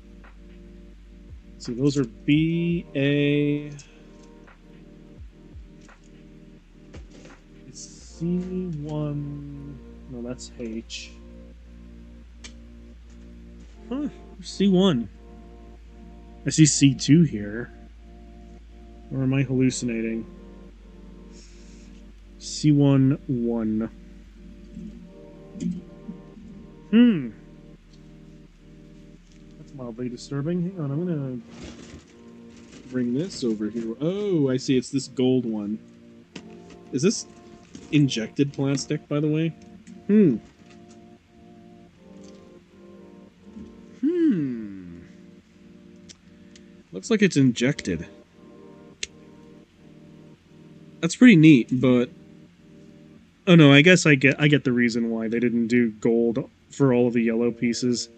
Speaker 2: Let's see, those are B, A... It's C1... No, that's H. Huh, C1. I see C2 here. Or am I hallucinating? C1, 1. That's mildly disturbing. Hang on, I'm gonna bring this over here. Oh, I see, it's this gold one. Is this injected plastic, by the way? Looks like it's injected. That's pretty neat, but... Oh no, I guess I get the reason why they didn't do gold for all of the yellow pieces.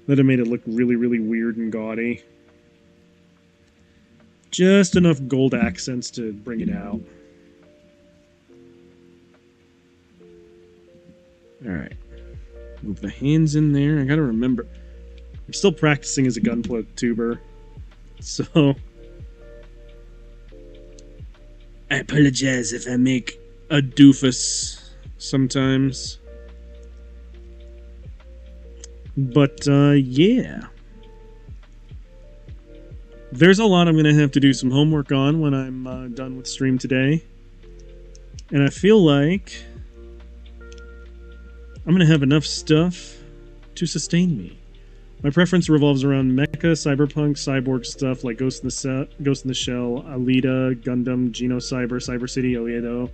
Speaker 2: That have made it look really, really weird and gaudy. Just enough gold accents to bring it out. Alright. Move the hands in there. I gotta remember. I'm still practicing as a Gunpla tuber. So... I apologize if I make a doofus sometimes. But, yeah. There's a lot I'm going to have to do some homework on when I'm done with stream today. And I feel like I'm going to have enough stuff to sustain me. My preference revolves around mecha, cyberpunk, cyborg stuff like Ghost in the Shell, Alita, Gundam, Genocyber, Cyber City, Oedo.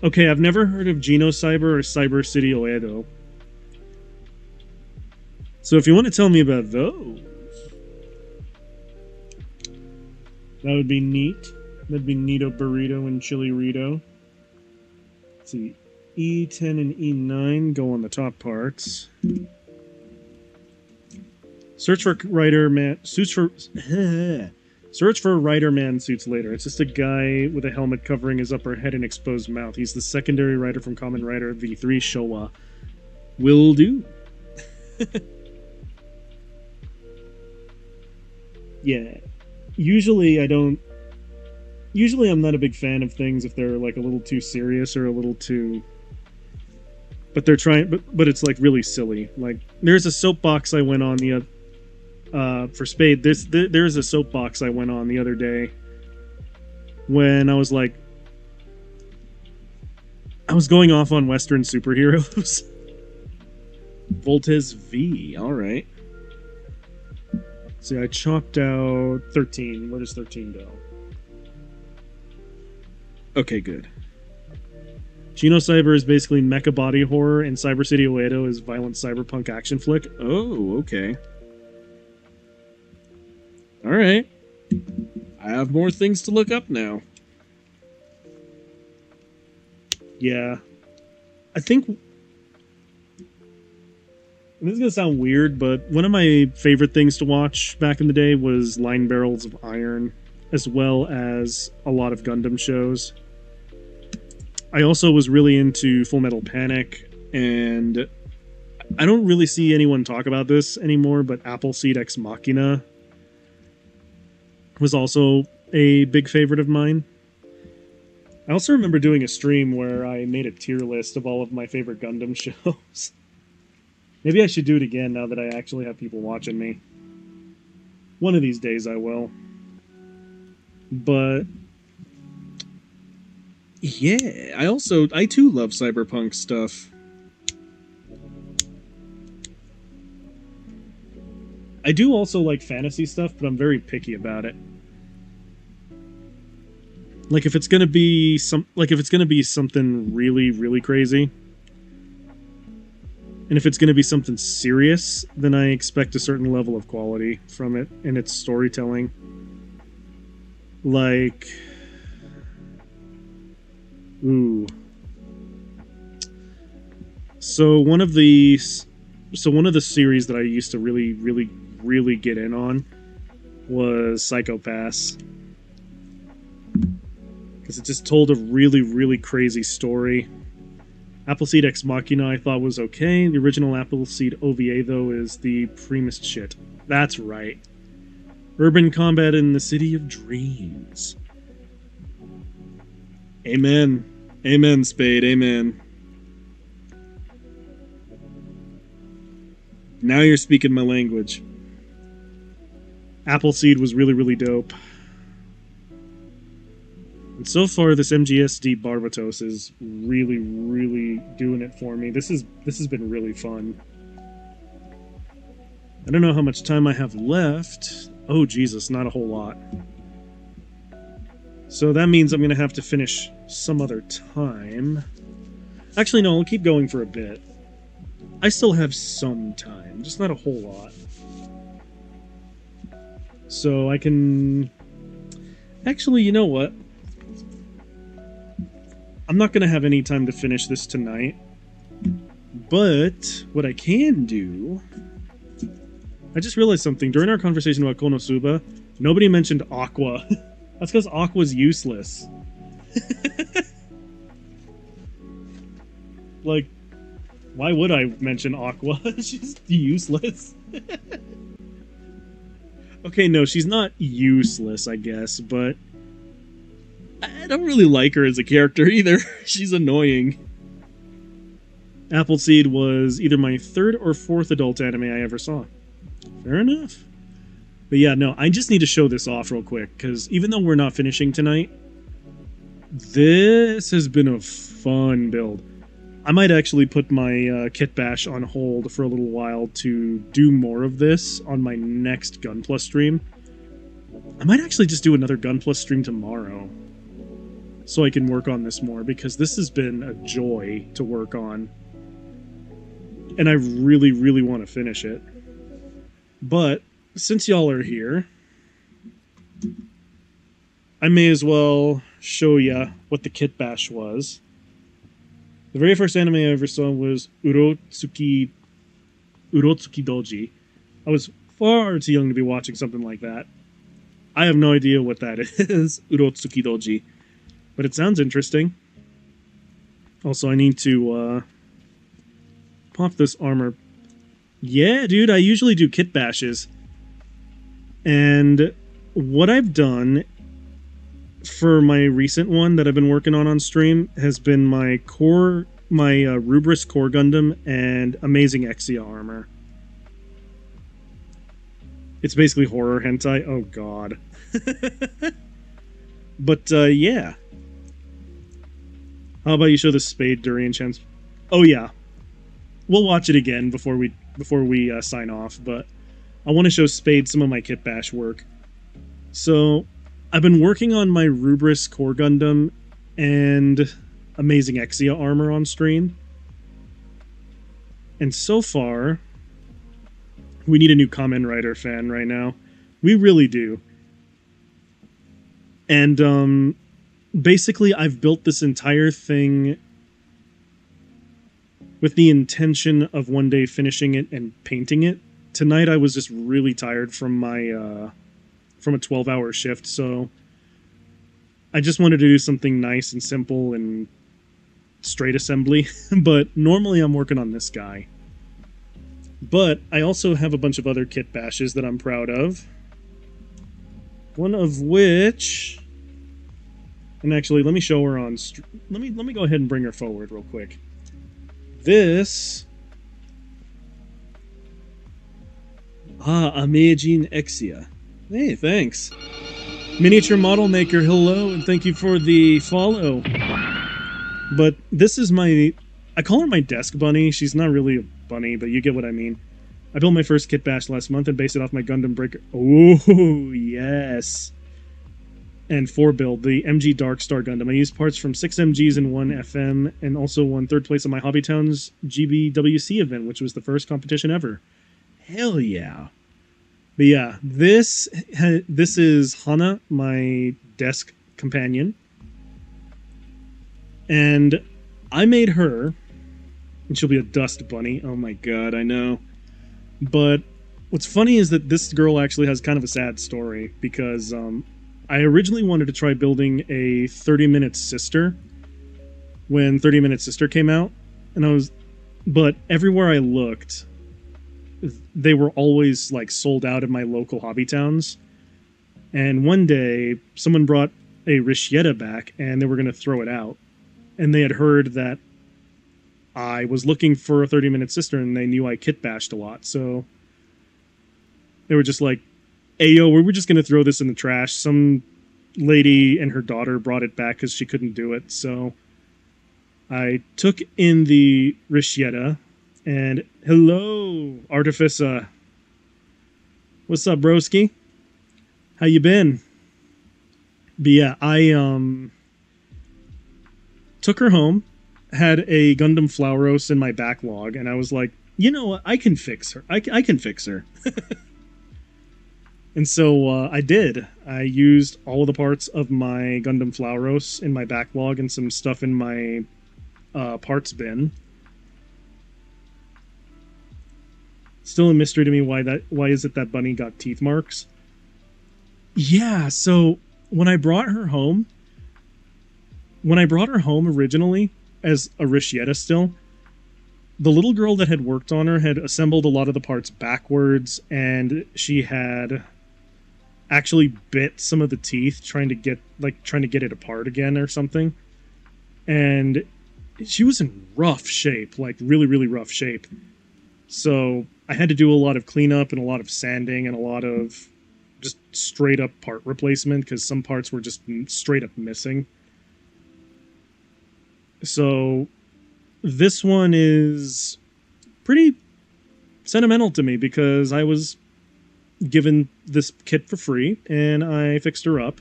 Speaker 2: Okay, I've never heard of Genocyber or Cyber City, Oedo. So if you want to tell me about those, that would be neat. That'd be Neato Burrito and Chili Rito. Let's see. E10 and E9 go on the top parts. Search for writer man suits for search for writer man suits later. It's just a guy with a helmet covering his upper head and exposed mouth. He's the secondary writer from Kamen Rider V3 Showa. Will do. Yeah. Usually I'm not a big fan of things if they're like a little too serious or a little too, but they're trying, but it's like really silly. Like there's a soapbox I went on for Spade. There's a soapbox I went on the other day when I was going off on Western superheroes.
Speaker 1: Voltes V, alright.
Speaker 2: See, I chopped out 13. Where does 13 go?
Speaker 1: Okay, good.
Speaker 2: Chino Cyber is basically mecha body horror, and Cyber City Oedo is violent cyberpunk action flick.
Speaker 1: Oh, okay. Alright. I have more things to look up now.
Speaker 2: Yeah. I think... This is going to sound weird, but one of my favorite things to watch back in the day was Line Barrels of Iron, as well as a lot of Gundam shows. I also was really into Full Metal Panic, and I don't really see anyone talk about this anymore, but Appleseed Ex Machina was also a big favorite of mine. I also remember doing a stream where I made a tier list of all of my favorite Gundam shows. Maybe I should do it again now that I actually have people watching me. One of these days I will. But
Speaker 1: yeah, I too love cyberpunk stuff.
Speaker 2: I do also like fantasy stuff, but I'm very picky about it. Like if it's gonna be something really, really crazy, and if it's gonna be something serious, then I expect a certain level of quality from it and its storytelling. Like, ooh. So one of the series that I used to really, really, really get in on was Psycho Pass. Because it just told a really, really crazy story. Appleseed Ex Machina I thought was okay. The original Appleseed OVA, though, is the primest shit. That's right. Urban combat in the City of Dreams.
Speaker 1: Amen. Amen, Spade. Amen. Now you're speaking my language.
Speaker 2: Appleseed was really, really dope. And so far, this MGSD Barbatos is really, really doing it for me. This has been really fun. I don't know how much time I have left. Oh, Jesus, not a whole lot. So that means I'm going to have to finish some other time. Actually, no, I'll keep going for a bit. I still have some time, just not a whole lot. So I can... Actually, you know what? I'm not going to have any time to finish this tonight. But what I can do... I just realized something. During our conversation about Konosuba, nobody mentioned Aqua. That's because Aqua's useless. Like, why would I mention Aqua? She's useless. Okay, no, she's not useless, I guess, but
Speaker 1: I don't really like her as a character either. She's annoying.
Speaker 2: Appleseed was either my third or fourth adult anime I ever saw. Fair enough. But yeah, no, I just need to show this off real quick, because even though we're not finishing tonight, this has been a fun build. I might actually put my Kit Bash on hold for a little while to do more of this on my next Gunpla stream. I might actually just do another Gunpla stream tomorrow, so I can work on this more, because this has been a joy to work on. And I really, really want to finish it. But since y'all are here, I may as well show ya what the Kit Bash was. The very first anime I ever saw was Urotsuki Doji. I was far too young to be watching something like that. I have no idea what that is, Urotsuki Doji, but it sounds interesting. Also, I need to pop this armor. Yeah, dude, I usually do kit bashes. And what I've done for my recent one that I've been working on stream has been my Rubris Core Gundam and Amazing Exia armor. It's basically horror hentai. Oh god. But yeah. How about you show the Spade Durian chance? Oh yeah. We'll watch it again before we sign off, but I want to show Spade some of my kit bash work. So I've been working on my Rubris Core Gundam and Amazing Exia armor on stream. And so far, we need a new Kamen Rider fan right now. We really do. And basically, I've built this entire thing with the intention of one day finishing it and painting it. Tonight, I was just really tired from my from a 12-hour shift, so I just wanted to do something nice and simple and straight assembly. But normally, I'm working on this guy. But I also have a bunch of other kit bashes that I'm proud of. One of which, and actually, let me show her on. Let me go ahead and bring her forward real quick. This, Amazing Exia. Hey, thanks. Miniature Model Maker, hello, and thank you for the follow. But this is I call her my desk bunny. She's not really a bunny, but you get what I mean. I built my first kit bash last month and based it off my Gundam Breaker. Oh, yes. And 4-build, the MG Darkstar Gundam. I used parts from 6 MGs and 1 FM, and also won 3rd place on my Hobby Towns GBWC event, which was the first competition ever. Hell yeah. But yeah, this is Hana, my desk companion. And I made her, and she'll be a dust bunny. Oh my god, I know. But what's funny is that this girl actually has kind of a sad story, because I originally wanted to try building a 30-minute sister when 30-minute sister came out, but everywhere I looked, they were always like sold out in my local hobby towns. And one day, someone brought a Rishieta back, and they were going to throw it out. And they had heard that I was looking for a 30-minute sister, and they knew I kit bashed a lot, so they were just like, hey, yo, we were just going to throw this in the trash. Some lady and her daughter brought it back because she couldn't do it. So I took in the Rishieta. And hello, Artificer. What's up, broski? How you been? But yeah, I took her home, had a Gundam Flauros in my backlog, and I was like, you know what? I can fix her. I can fix her. And so I did. I used all of the parts of my Gundam Flauros in my backlog and some stuff in my parts bin. Still a mystery to me why is it that Bunny got teeth marks? Yeah, so when I brought her home originally as a Rishieta still, the little girl that had worked on her had assembled a lot of the parts backwards, and she had actually bit some of the teeth trying to get it apart again or something. And she was in rough shape, like really, really rough shape. So I had to do a lot of cleanup and a lot of sanding and a lot of just straight up part replacement because some parts were just straight up missing. So this one is pretty sentimental to me because I was given this kit for free and I fixed her up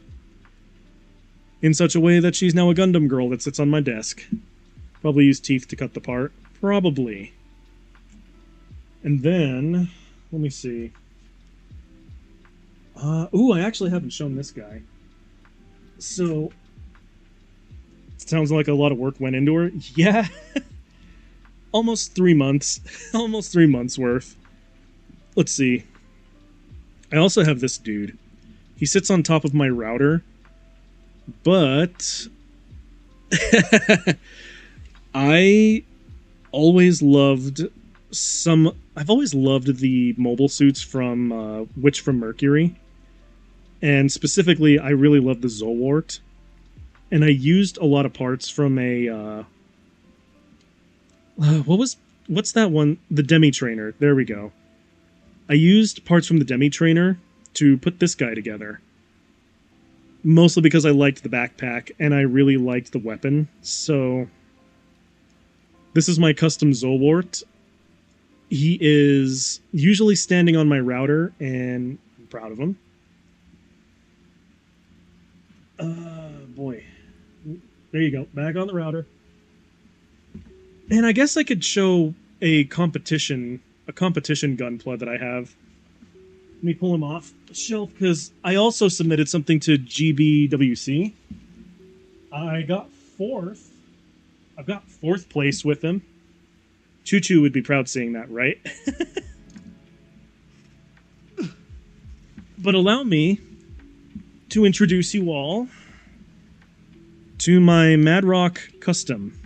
Speaker 2: in such a way that she's now a Gundam girl that sits on my desk. Probably use teeth to cut the part. Probably. And then, let me see. Ooh, I actually haven't shown this guy. So, Sounds like a lot of work went into her. Yeah, almost 3 months. Almost 3 months worth. Let's see. I also have this dude. He sits on top of my router, but I always loved I've always loved the mobile suits from Witch from Mercury, and specifically, I really love the Zolwart. And I used a lot of parts from a what's that one? The Demi Trainer. There we go. I used parts from the Demi Trainer to put this guy together. Mostly because I liked the backpack and I really liked the weapon. So this is my custom Zolwart. He is usually standing on my router, and I'm proud of him. Boy. There you go. Back on the router. And I guess I could show a competition Gunpla that I have. Let me pull him off the shelf, because I also submitted something to GBWC. I've got fourth place with him. Choo Choo would be proud seeing that, right? But allow me to introduce you all to my Mad Rock Custom.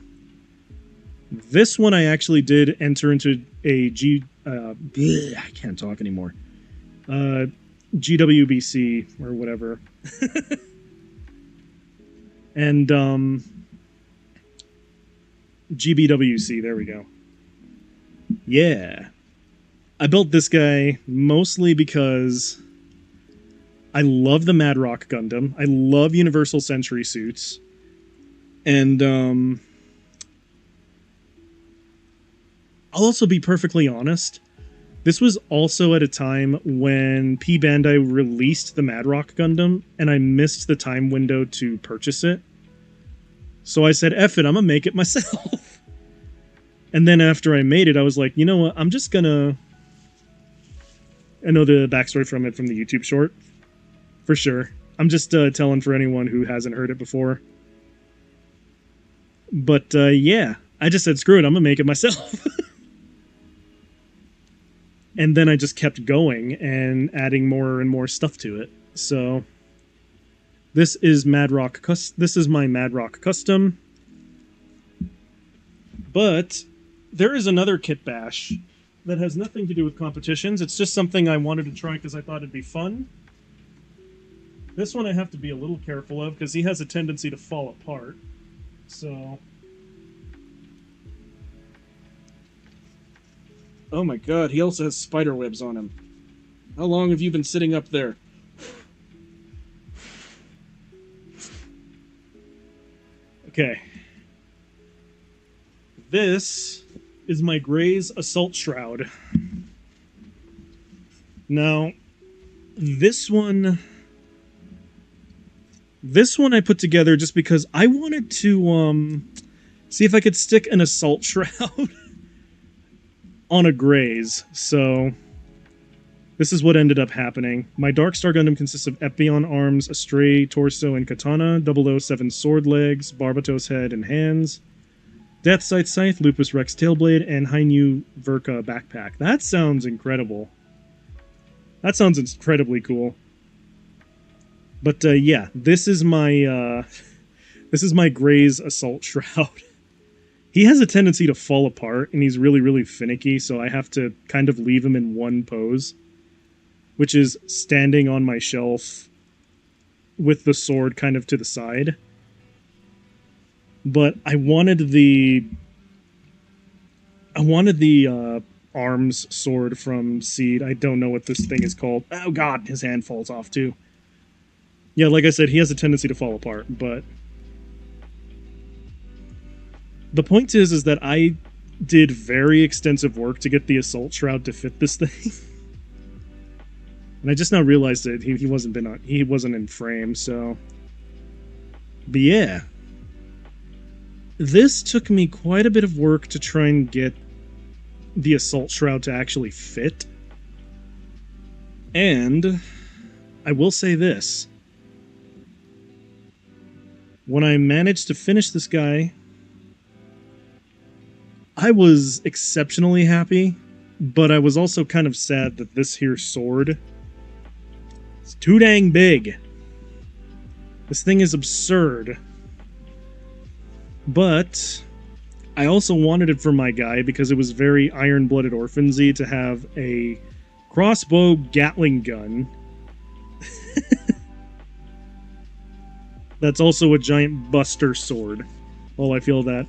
Speaker 2: This one I actually did enter into a I can't talk anymore. GWBC or whatever. And GBWC, there we go. Yeah. I built this guy mostly because I love the Mad Rock Gundam. I love Universal Century suits. And I'll also be perfectly honest. This was also at a time when P Bandai released the Mad Rock Gundam, and I missed the time window to purchase it. So I said, F it, I'm gonna make it myself. And then after I made it, I was like, you know what, I'm just gonna... I know the backstory from it from the YouTube short. For sure. I'm just telling for anyone who hasn't heard it before. But yeah, I just said, screw it, I'm gonna make it myself. And then I just kept going and adding more and more stuff to it. So this is my Mad Rock Custom. But there is another kit bash that has nothing to do with competitions. It's just something I wanted to try because I thought it'd be fun. This one I have to be a little careful of because he has a tendency to fall apart. So... Oh my god, he also has spider webs on him. How long have you been sitting up there? Okay. This is my Gray's Assault Shroud. Now, this one I put together just because I wanted to see if I could stick an Assault Shroud on a Gray's, so this is what ended up happening. My Dark Star Gundam consists of Epion arms, a Stray torso and katana, 007 sword legs, Barbatos head and hands, Death Sight scythe, Lupus Rex tailblade, and Hainu Verka backpack. That sounds incredible. That sounds incredibly cool. But yeah, this is my Gray's Assault Shroud. He has a tendency to fall apart, and he's really, really finicky, so I have to kind of leave him in one pose, which is standing on my shelf with the sword kind of to the side. But I wanted the arms sword from Seed. I don't know what this thing is called. Oh god, his hand falls off too. Yeah, like I said, he has a tendency to fall apart, but... The point is that I did very extensive work to get the Assault Shroud to fit this thing. And I just now realized that he wasn't in frame, so... But yeah. This took me quite a bit of work to try and get the Assault Shroud to actually fit. And I will say this. When I managed to finish this guy, I was exceptionally happy, but I was also kind of sad that this here sword is too dang big. This thing is absurd. But I also wanted it for my guy because it was very Iron-Blooded Orphans-y to have a crossbow Gatling gun. That's also a giant buster sword. Well, I feel that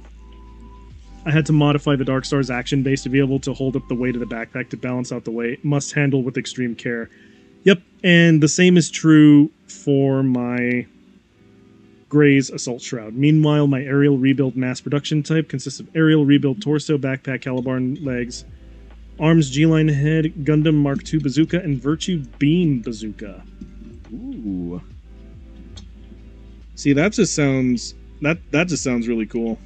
Speaker 2: I had to modify the Dark Star's action base to be able to hold up the weight of the backpack to balance out the weight. Must handle with extreme care. Yep, and the same is true for my Gray's Assault Shroud. Meanwhile, my aerial rebuild mass production type consists of aerial rebuild torso, backpack, calabar legs, arms, G-line head, Gundam Mark II bazooka, and Virtue Beam bazooka.
Speaker 1: Ooh. See, that just sounds really cool.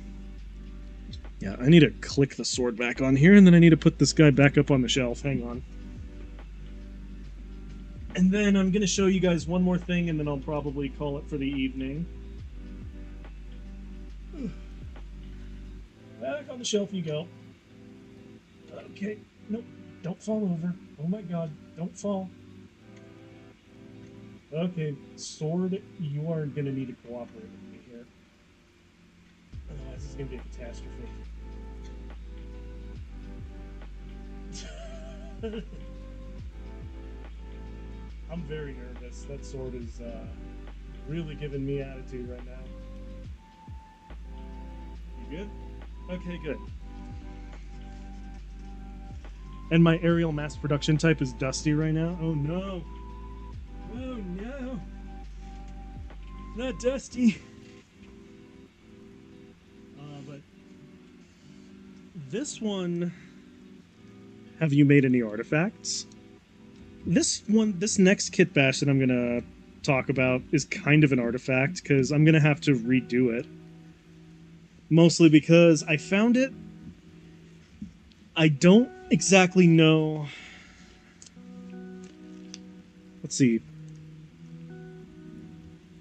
Speaker 2: Yeah, I need to click the sword back on here, and then I need to put this guy back up on the shelf. Hang on. And then I'm going to show you guys one more thing, and then I'll probably call it for the evening. Back on the shelf you go. Okay. Nope. Don't fall over. Oh my god. Don't fall. Okay, sword, you are going to need to cooperate with me here. Otherwise, this is going to be a catastrophe. I'm very nervous. That sword is really giving me attitude right now. You good? Okay, good. And my aerial mass production type is Dusty right now. Oh no! Oh no! Not Dusty! But this one... Have you made any artifacts? This next kit bash that I'm gonna talk about is kind of an artifact, because I'm gonna have to redo it. Mostly because I found it. I don't exactly know. Let's see.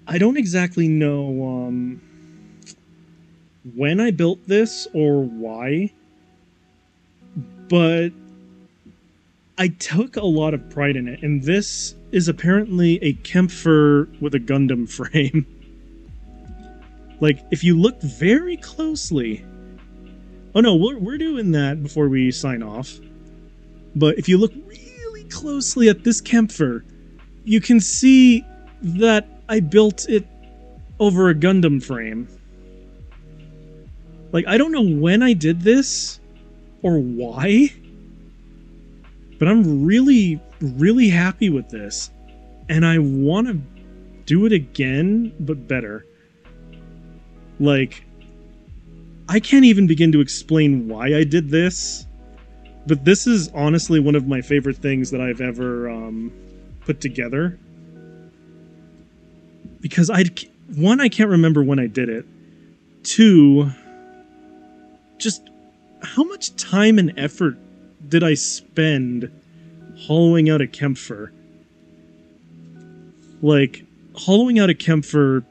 Speaker 2: I don't exactly know when I built this or why, but I took a lot of pride in it, and this is apparently a Kempfer with a Gundam frame. Like, if you look very closely... Oh no, we're doing that before we sign off. But if you look really closely at this Kempfer, you can see that I built it over a Gundam frame. Like, I don't know when I did this, or why, but I'm really, really happy with this. And I want to do it again, but better. Like, I can't even begin to explain why I did this, but this is honestly one of my favorite things that I've ever put together. Because one, I can't remember when I did it. Two, just how much time and effort did I spend hollowing out a Kempfer? Like, hollowing out a Kempfer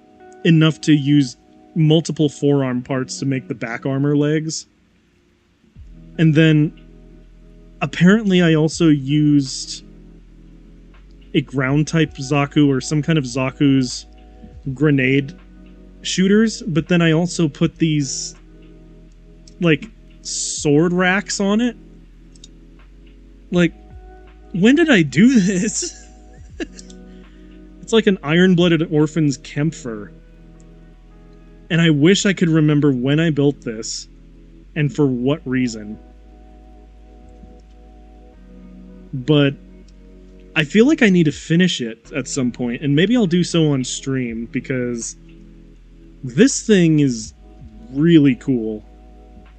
Speaker 2: enough to use multiple forearm parts to make the back armor legs. And then, apparently I also used a ground-type Zaku, or some kind of Zaku's grenade shooters, but then I also put these, like, sword racks on it. Like, when did I do this? It's like an Iron-Blooded Orphans Kempfer. And I wish I could remember when I built this, and for what reason. But I feel like I need to finish it at some point, and maybe I'll do so on stream, because this thing is really cool.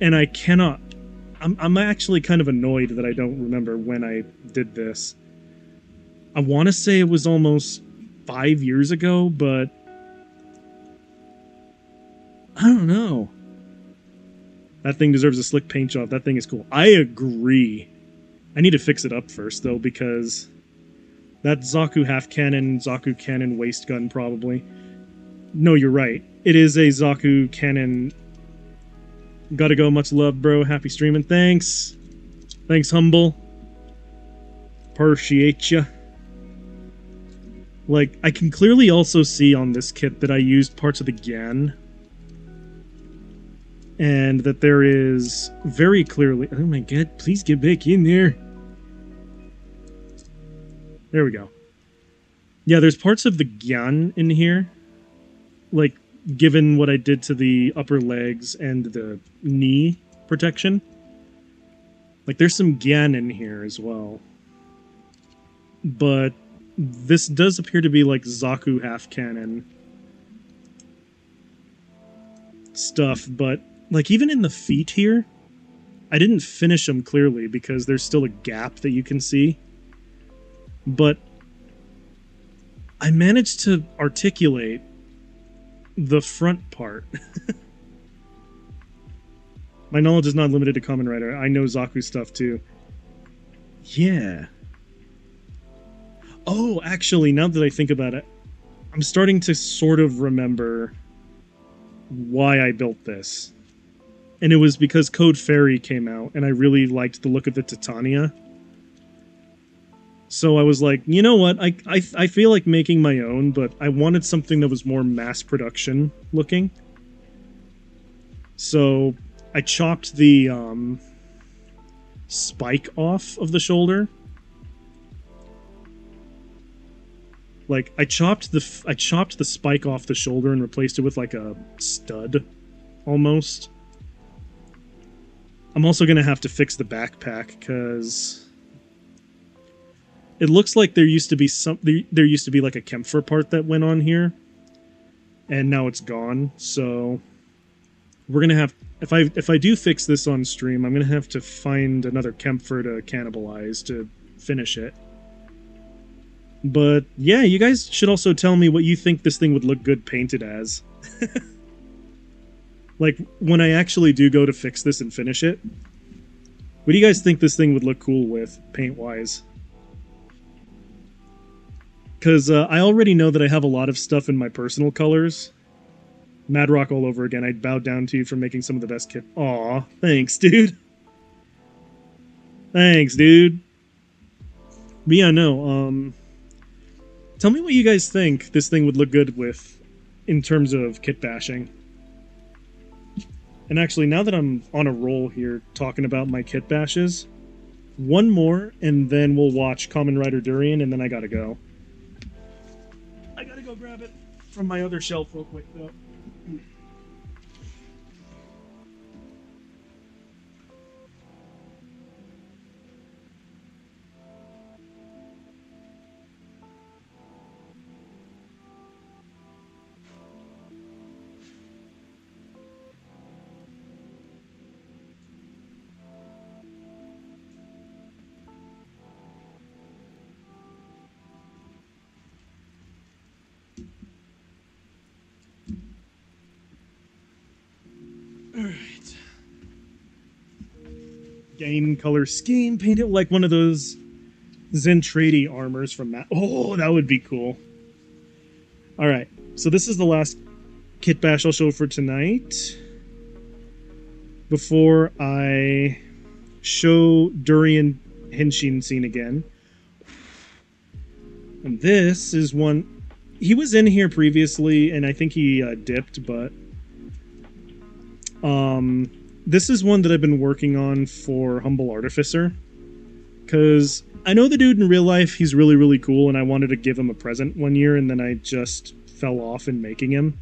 Speaker 2: And I cannot... I'm actually kind of annoyed that I don't remember when I did this. I want to say it was almost 5 years ago, but I don't know. That thing deserves a slick paint job. That thing is cool. I agree. I need to fix it up first, though, because that Zaku half cannon, Zaku cannon waist gun, probably. No, you're right. it is a Zaku cannon. Gotta go, much love, bro. Happy streaming. Thanks. Thanks, Humble. Appreciate ya. Like, I can clearly also see on this kit that I used parts of the Gan. And that there is very clearly... Oh my god, please get back in there. There we go. Yeah, there's parts of the Gyan in here. Like, given what I did to the upper legs and the knee protection. Like, there's some Gyan in here as well. But this does appear to be like Zaku half cannon stuff, but like even in the feet here, I didn't finish them clearly because there's still a gap that you can see. But I managed to articulate the front part. My knowledge is not limited to Kamen Rider. I know Zaku stuff too. Yeah. Oh, actually, now that I think about it, I'm starting to sort of remember why I built this. And it was because Code Fairy came out, and I really liked the look of the Titania. So I was like, you know what, I feel like making my own, but I wanted something that was more mass production looking. So I chopped the spike off of the shoulder. Like, I chopped the spike off the shoulder and replaced it with like a stud, almost. I'm also gonna have to fix the backpack because it looks like there used to be like a Kempfer part that went on here, and now it's gone. So we're gonna have, if I do fix this on stream, I'm gonna have to find another Kempfer to cannibalize to finish it. But yeah, you guys should also tell me what you think this thing would look good painted as. Like, when I actually do go to fix this and finish it, what do you guys think this thing would look cool with, paint-wise? Because I already know that I have a lot of stuff in my personal colors. Mad Rock all over again. I'd bow down to you for making some of the best kit. Aw, thanks, dude. Thanks, dude. But yeah, no, tell me what you guys think this thing would look good with in terms of kit bashing. And actually, now that I'm on a roll here talking about my kit bashes, one more, and then we'll watch Kamen Rider Durian, and then I gotta go. I gotta go grab it from my other shelf real quick, though. Alright. Game color scheme, paint it like one of those Zentradi armors from that. Oh, that would be cool. Alright, so this is the last kit bash I'll show for tonight. Before I show Durian Henshin scene again. And this is one... He was in here previously, and I think he dipped, but... this is one that I've been working on for Humble Artificer. Because I know the dude in real life, he's really, really cool, and I wanted to give him a present one year, and then I just fell off in making him.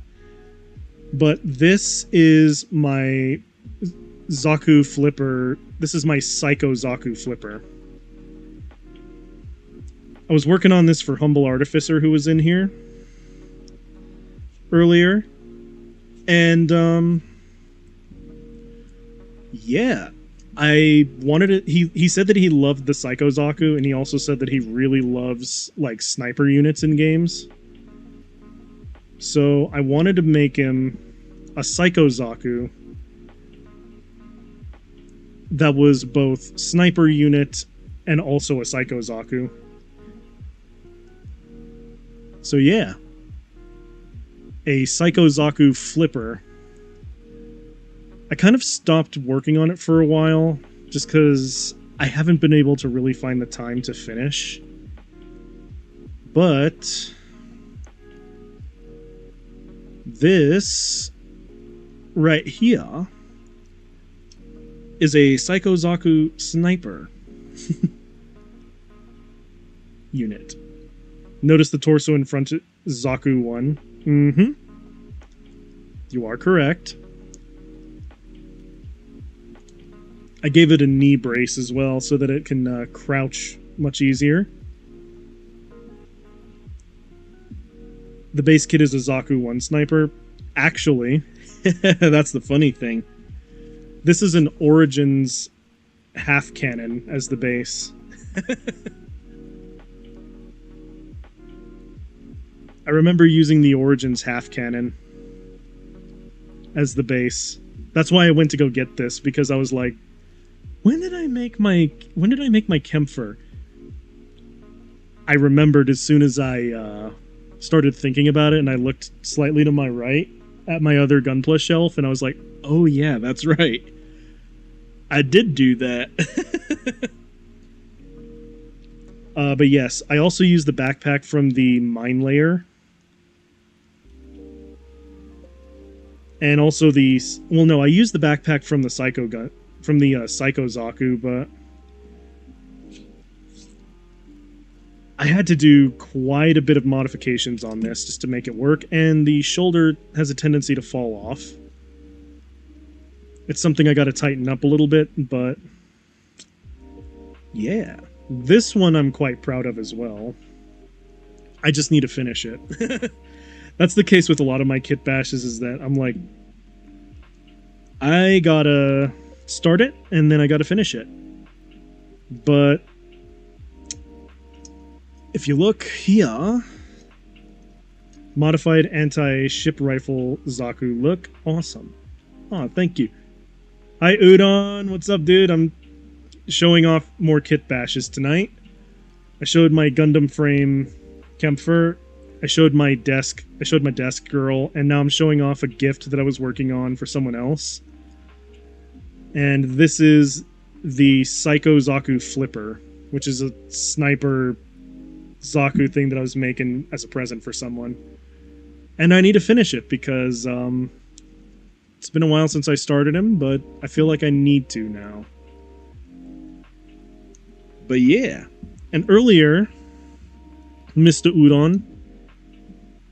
Speaker 2: But this is my Zaku flipper. This is my Psycho Zaku flipper. I was working on this for Humble Artificer, who was in here earlier. And, yeah, I wanted it. He said that he loved the Psycho Zaku, and he also said that he really loves, like, sniper units in games. So I wanted to make him a Psycho Zaku that was both sniper unit and also a Psycho Zaku. So yeah. a Psycho Zaku flipper. I kind of stopped working on it for a while, just because I haven't been able to really find the time to finish. But this right here is a Psycho Zaku sniper unit. Notice the torso in front of Zaku 1. Mm-hmm. You are correct. I gave it a knee brace as well so that it can crouch much easier. The base kit is a Zaku 1 sniper. Actually, that's the funny thing. This is an Origins half cannon as the base. I remember using the Origins half cannon as the base. That's why I went to go get this, because I was like, when did I make my Kempfer? I remembered as soon as I started thinking about it, and I looked slightly to my right at my other Gunpla shelf, and I was like, oh yeah, that's right. I did do that. But yes, I also used the backpack from the Mine Layer. And also the... Well, no, I used the backpack from the Psycho Zaku, but I had to do quite a bit of modifications on this just to make it work, and the shoulder has a tendency to fall off. It's something I gotta tighten up a little bit, but yeah. This one I'm quite proud of as well. I just need to finish it. That's the case with a lot of my kit bashes, is that I'm like, I gotta start it, and then I gotta finish it. But if you look here, modified anti-ship rifle Zaku, look awesome. Oh, thank you. Hi Udon, what's up, dude? I'm showing off more kit bashes tonight. I showed my Gundam frame Kempfer. I showed my desk girl, and now I'm showing off a gift that I was working on for someone else. And this is the Psycho Zaku flipper, which is a sniper Zaku thing that I was making as a present for someone. And I need to finish it because it's been a while since I started him, but I feel like I need to now. But yeah. And earlier, Mr. Udon,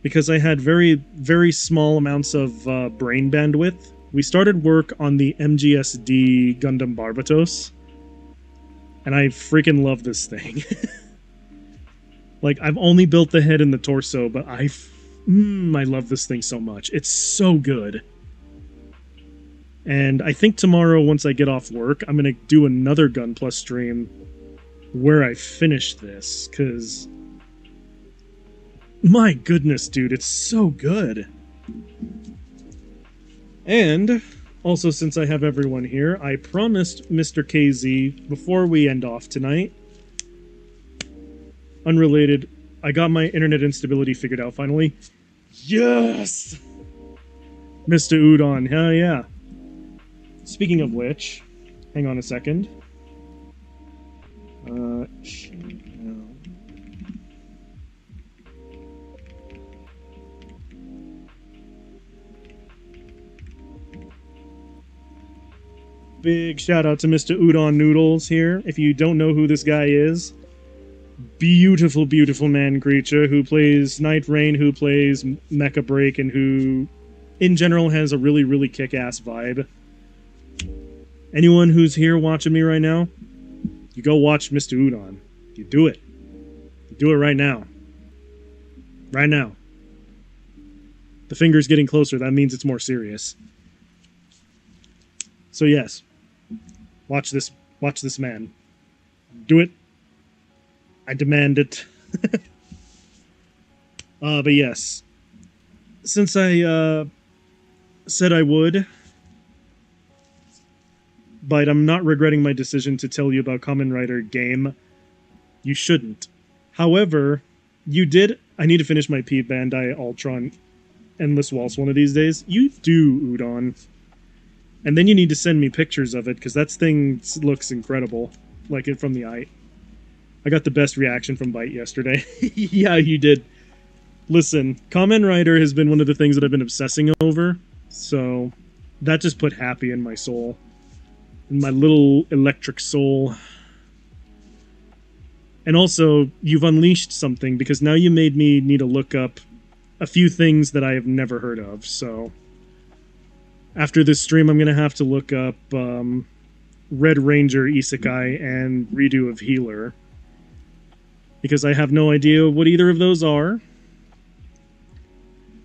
Speaker 2: because I had very, very small amounts of brain bandwidth, we started work on the MGSD Gundam Barbatos. And I freaking love this thing. Like, I've only built the head and the torso, but I love this thing so much. It's so good. And I think tomorrow, once I get off work, I'm going to do another Gunpla stream where I finish this, because my goodness, dude, it's so good. And also, since I have everyone here, I promised Mr. KZ before we end off tonight, unrelated, I got my internet instability figured out finally. Yes! Mr. Udon, hell yeah. Speaking of which, hang on a second. Big shout out to Mr. Udon Noodles here. If you don't know who this guy is, beautiful, beautiful man creature who plays Night Rain, who plays Mecha Break, and who, in general, has a really, really kick-ass vibe. Anyone who's here watching me right now, you go watch Mr. Udon. You do it. You do it right now. Right now. The finger's getting closer. That means it's more serious. So yes, watch this man. Do it. I demand it. But yes, since I said I would, but I'm not regretting my decision to tell you about Kamen Rider game. You shouldn't. However, you did. I need to finish my P Bandai Ultron Endless Waltz one of these days. You do, Udon. And then you need to send me pictures of it, because that thing looks incredible. Like it from the eye. I got the best reaction from Byte yesterday. Yeah, you did. Listen, Kamen Rider has been one of the things that I've been obsessing over, so that just put happy in my soul. In my little electric soul. And also, you've unleashed something, because now you made me need to look up a few things that I have never heard of, so... After this stream, I'm going to have to look up Red Ranger Isekai and Redo of Healer. Because I have no idea what either of those are.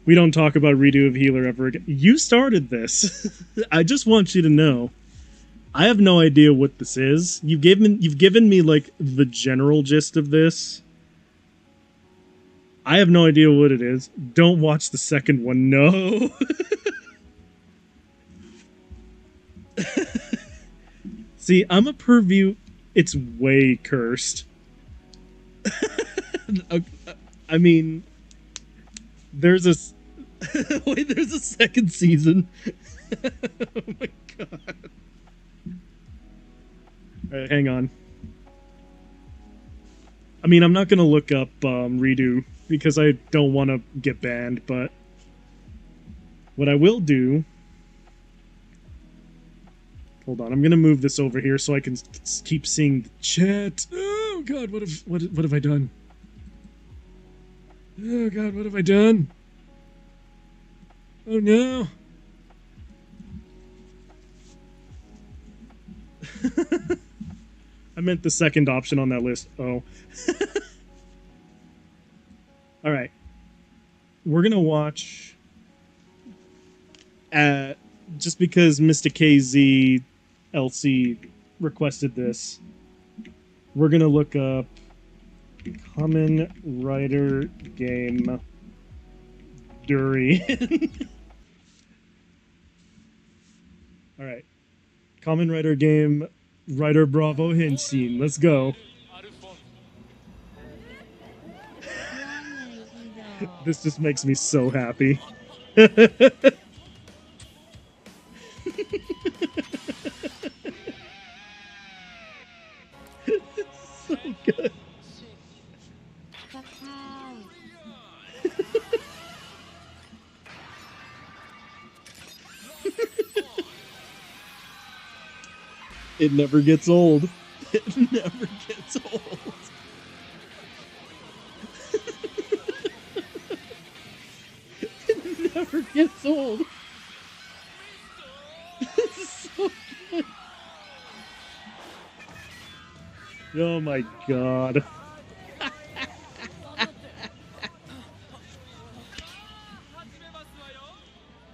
Speaker 2: We don't talk about Redo of Healer ever again. You started this. I just want you to know. I have no idea what this is. You've given me, like, the general gist of this. I have no idea what it is. Don't watch the second one, no. See, I'm a purview. It's way cursed. I mean, there's a wait. There's a second season. Oh my god! All right, hang on. I mean, I'm not gonna look up Redo because I don't want to get banned. But what I will do. Hold on, I'm gonna move this over here so I can keep seeing the chat. Oh god, what have I done? Oh god, what have I done? Oh no! I meant the second option on that list. Oh. Alright. We're gonna watch... just because Mr. KZ LC requested this, we're gonna look up Kamen Rider game Durian. Alright. Kamen Rider game Rider Bravo Henshin. Let's go. This just makes me so happy. So good. It never gets old. It never gets old. It never gets old. It's so good. Oh my god.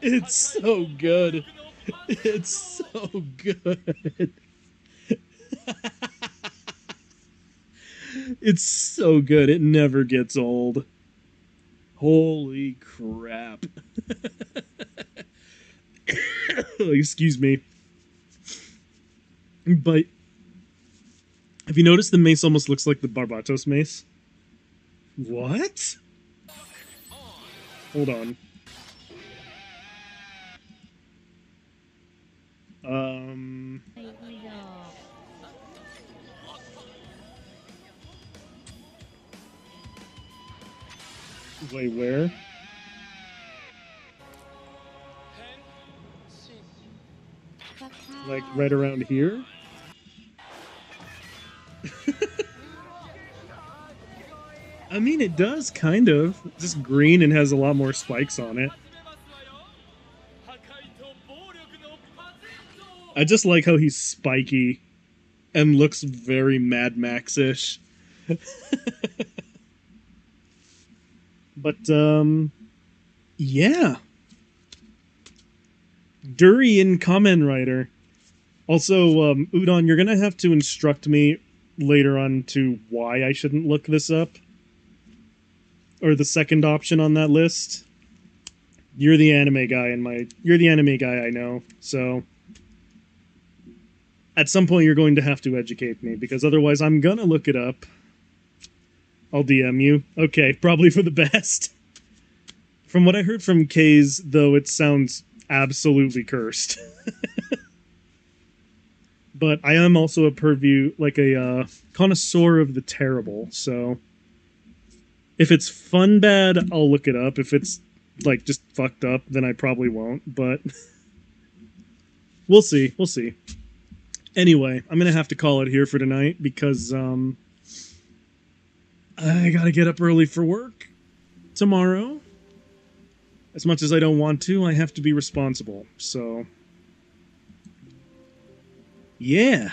Speaker 2: It's so good. It's so good. It's so good. It never gets old. Holy crap. Excuse me. But have you noticed the mace almost looks like the Barbatos mace? What? Hold on. Wait, where? Like right around here? I mean, it does, kind of. Just green and has a lot more spikes on it. I just like how he's spiky and looks very Mad Max-ish. But, yeah. Durian Kamen Rider. Also, Udon, you're gonna have to instruct me later on to why I shouldn't look this up. Or the second option on that list. You're the anime guy you're the anime guy I know, so at some point you're going to have to educate me, because otherwise I'm gonna look it up. I'll DM you. Okay, probably for the best. From what I heard from K's, though, it sounds absolutely cursed. But I am also a connoisseur of the terrible, so if it's fun bad, I'll look it up. If it's like just fucked up, then I probably won't, but we'll see. We'll see. Anyway, I'm gonna have to call it here for tonight because I gotta get up early for work tomorrow. As much as I don't want to, I have to be responsible. So, yeah.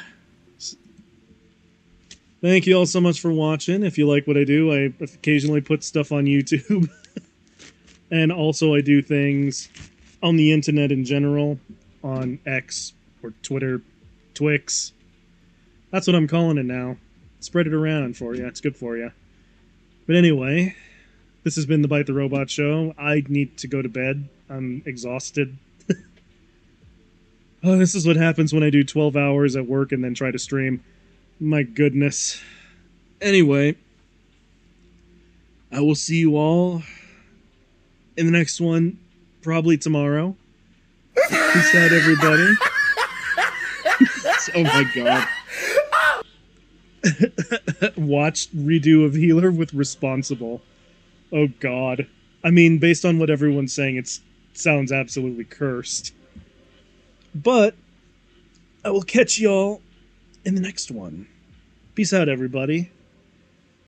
Speaker 2: Thank you all so much for watching. If you like what I do, I occasionally put stuff on YouTube. And also I do things on the internet in general, on X or Twitter, Twix. That's what I'm calling it now. Spread it around for you. It's good for you. But anyway, this has been the Bite the Robot Show. I need to go to bed. I'm exhausted. Oh, this is what happens when I do 12 hours at work and then try to stream. My goodness. Anyway, I will see you all in the next one, probably tomorrow. Peace out, everybody. Oh my god. Watch redo of Healer with Responsible. Oh god. I mean, based on what everyone's saying, it sounds absolutely cursed. But I will catch y'all in the next one. Peace out, everybody.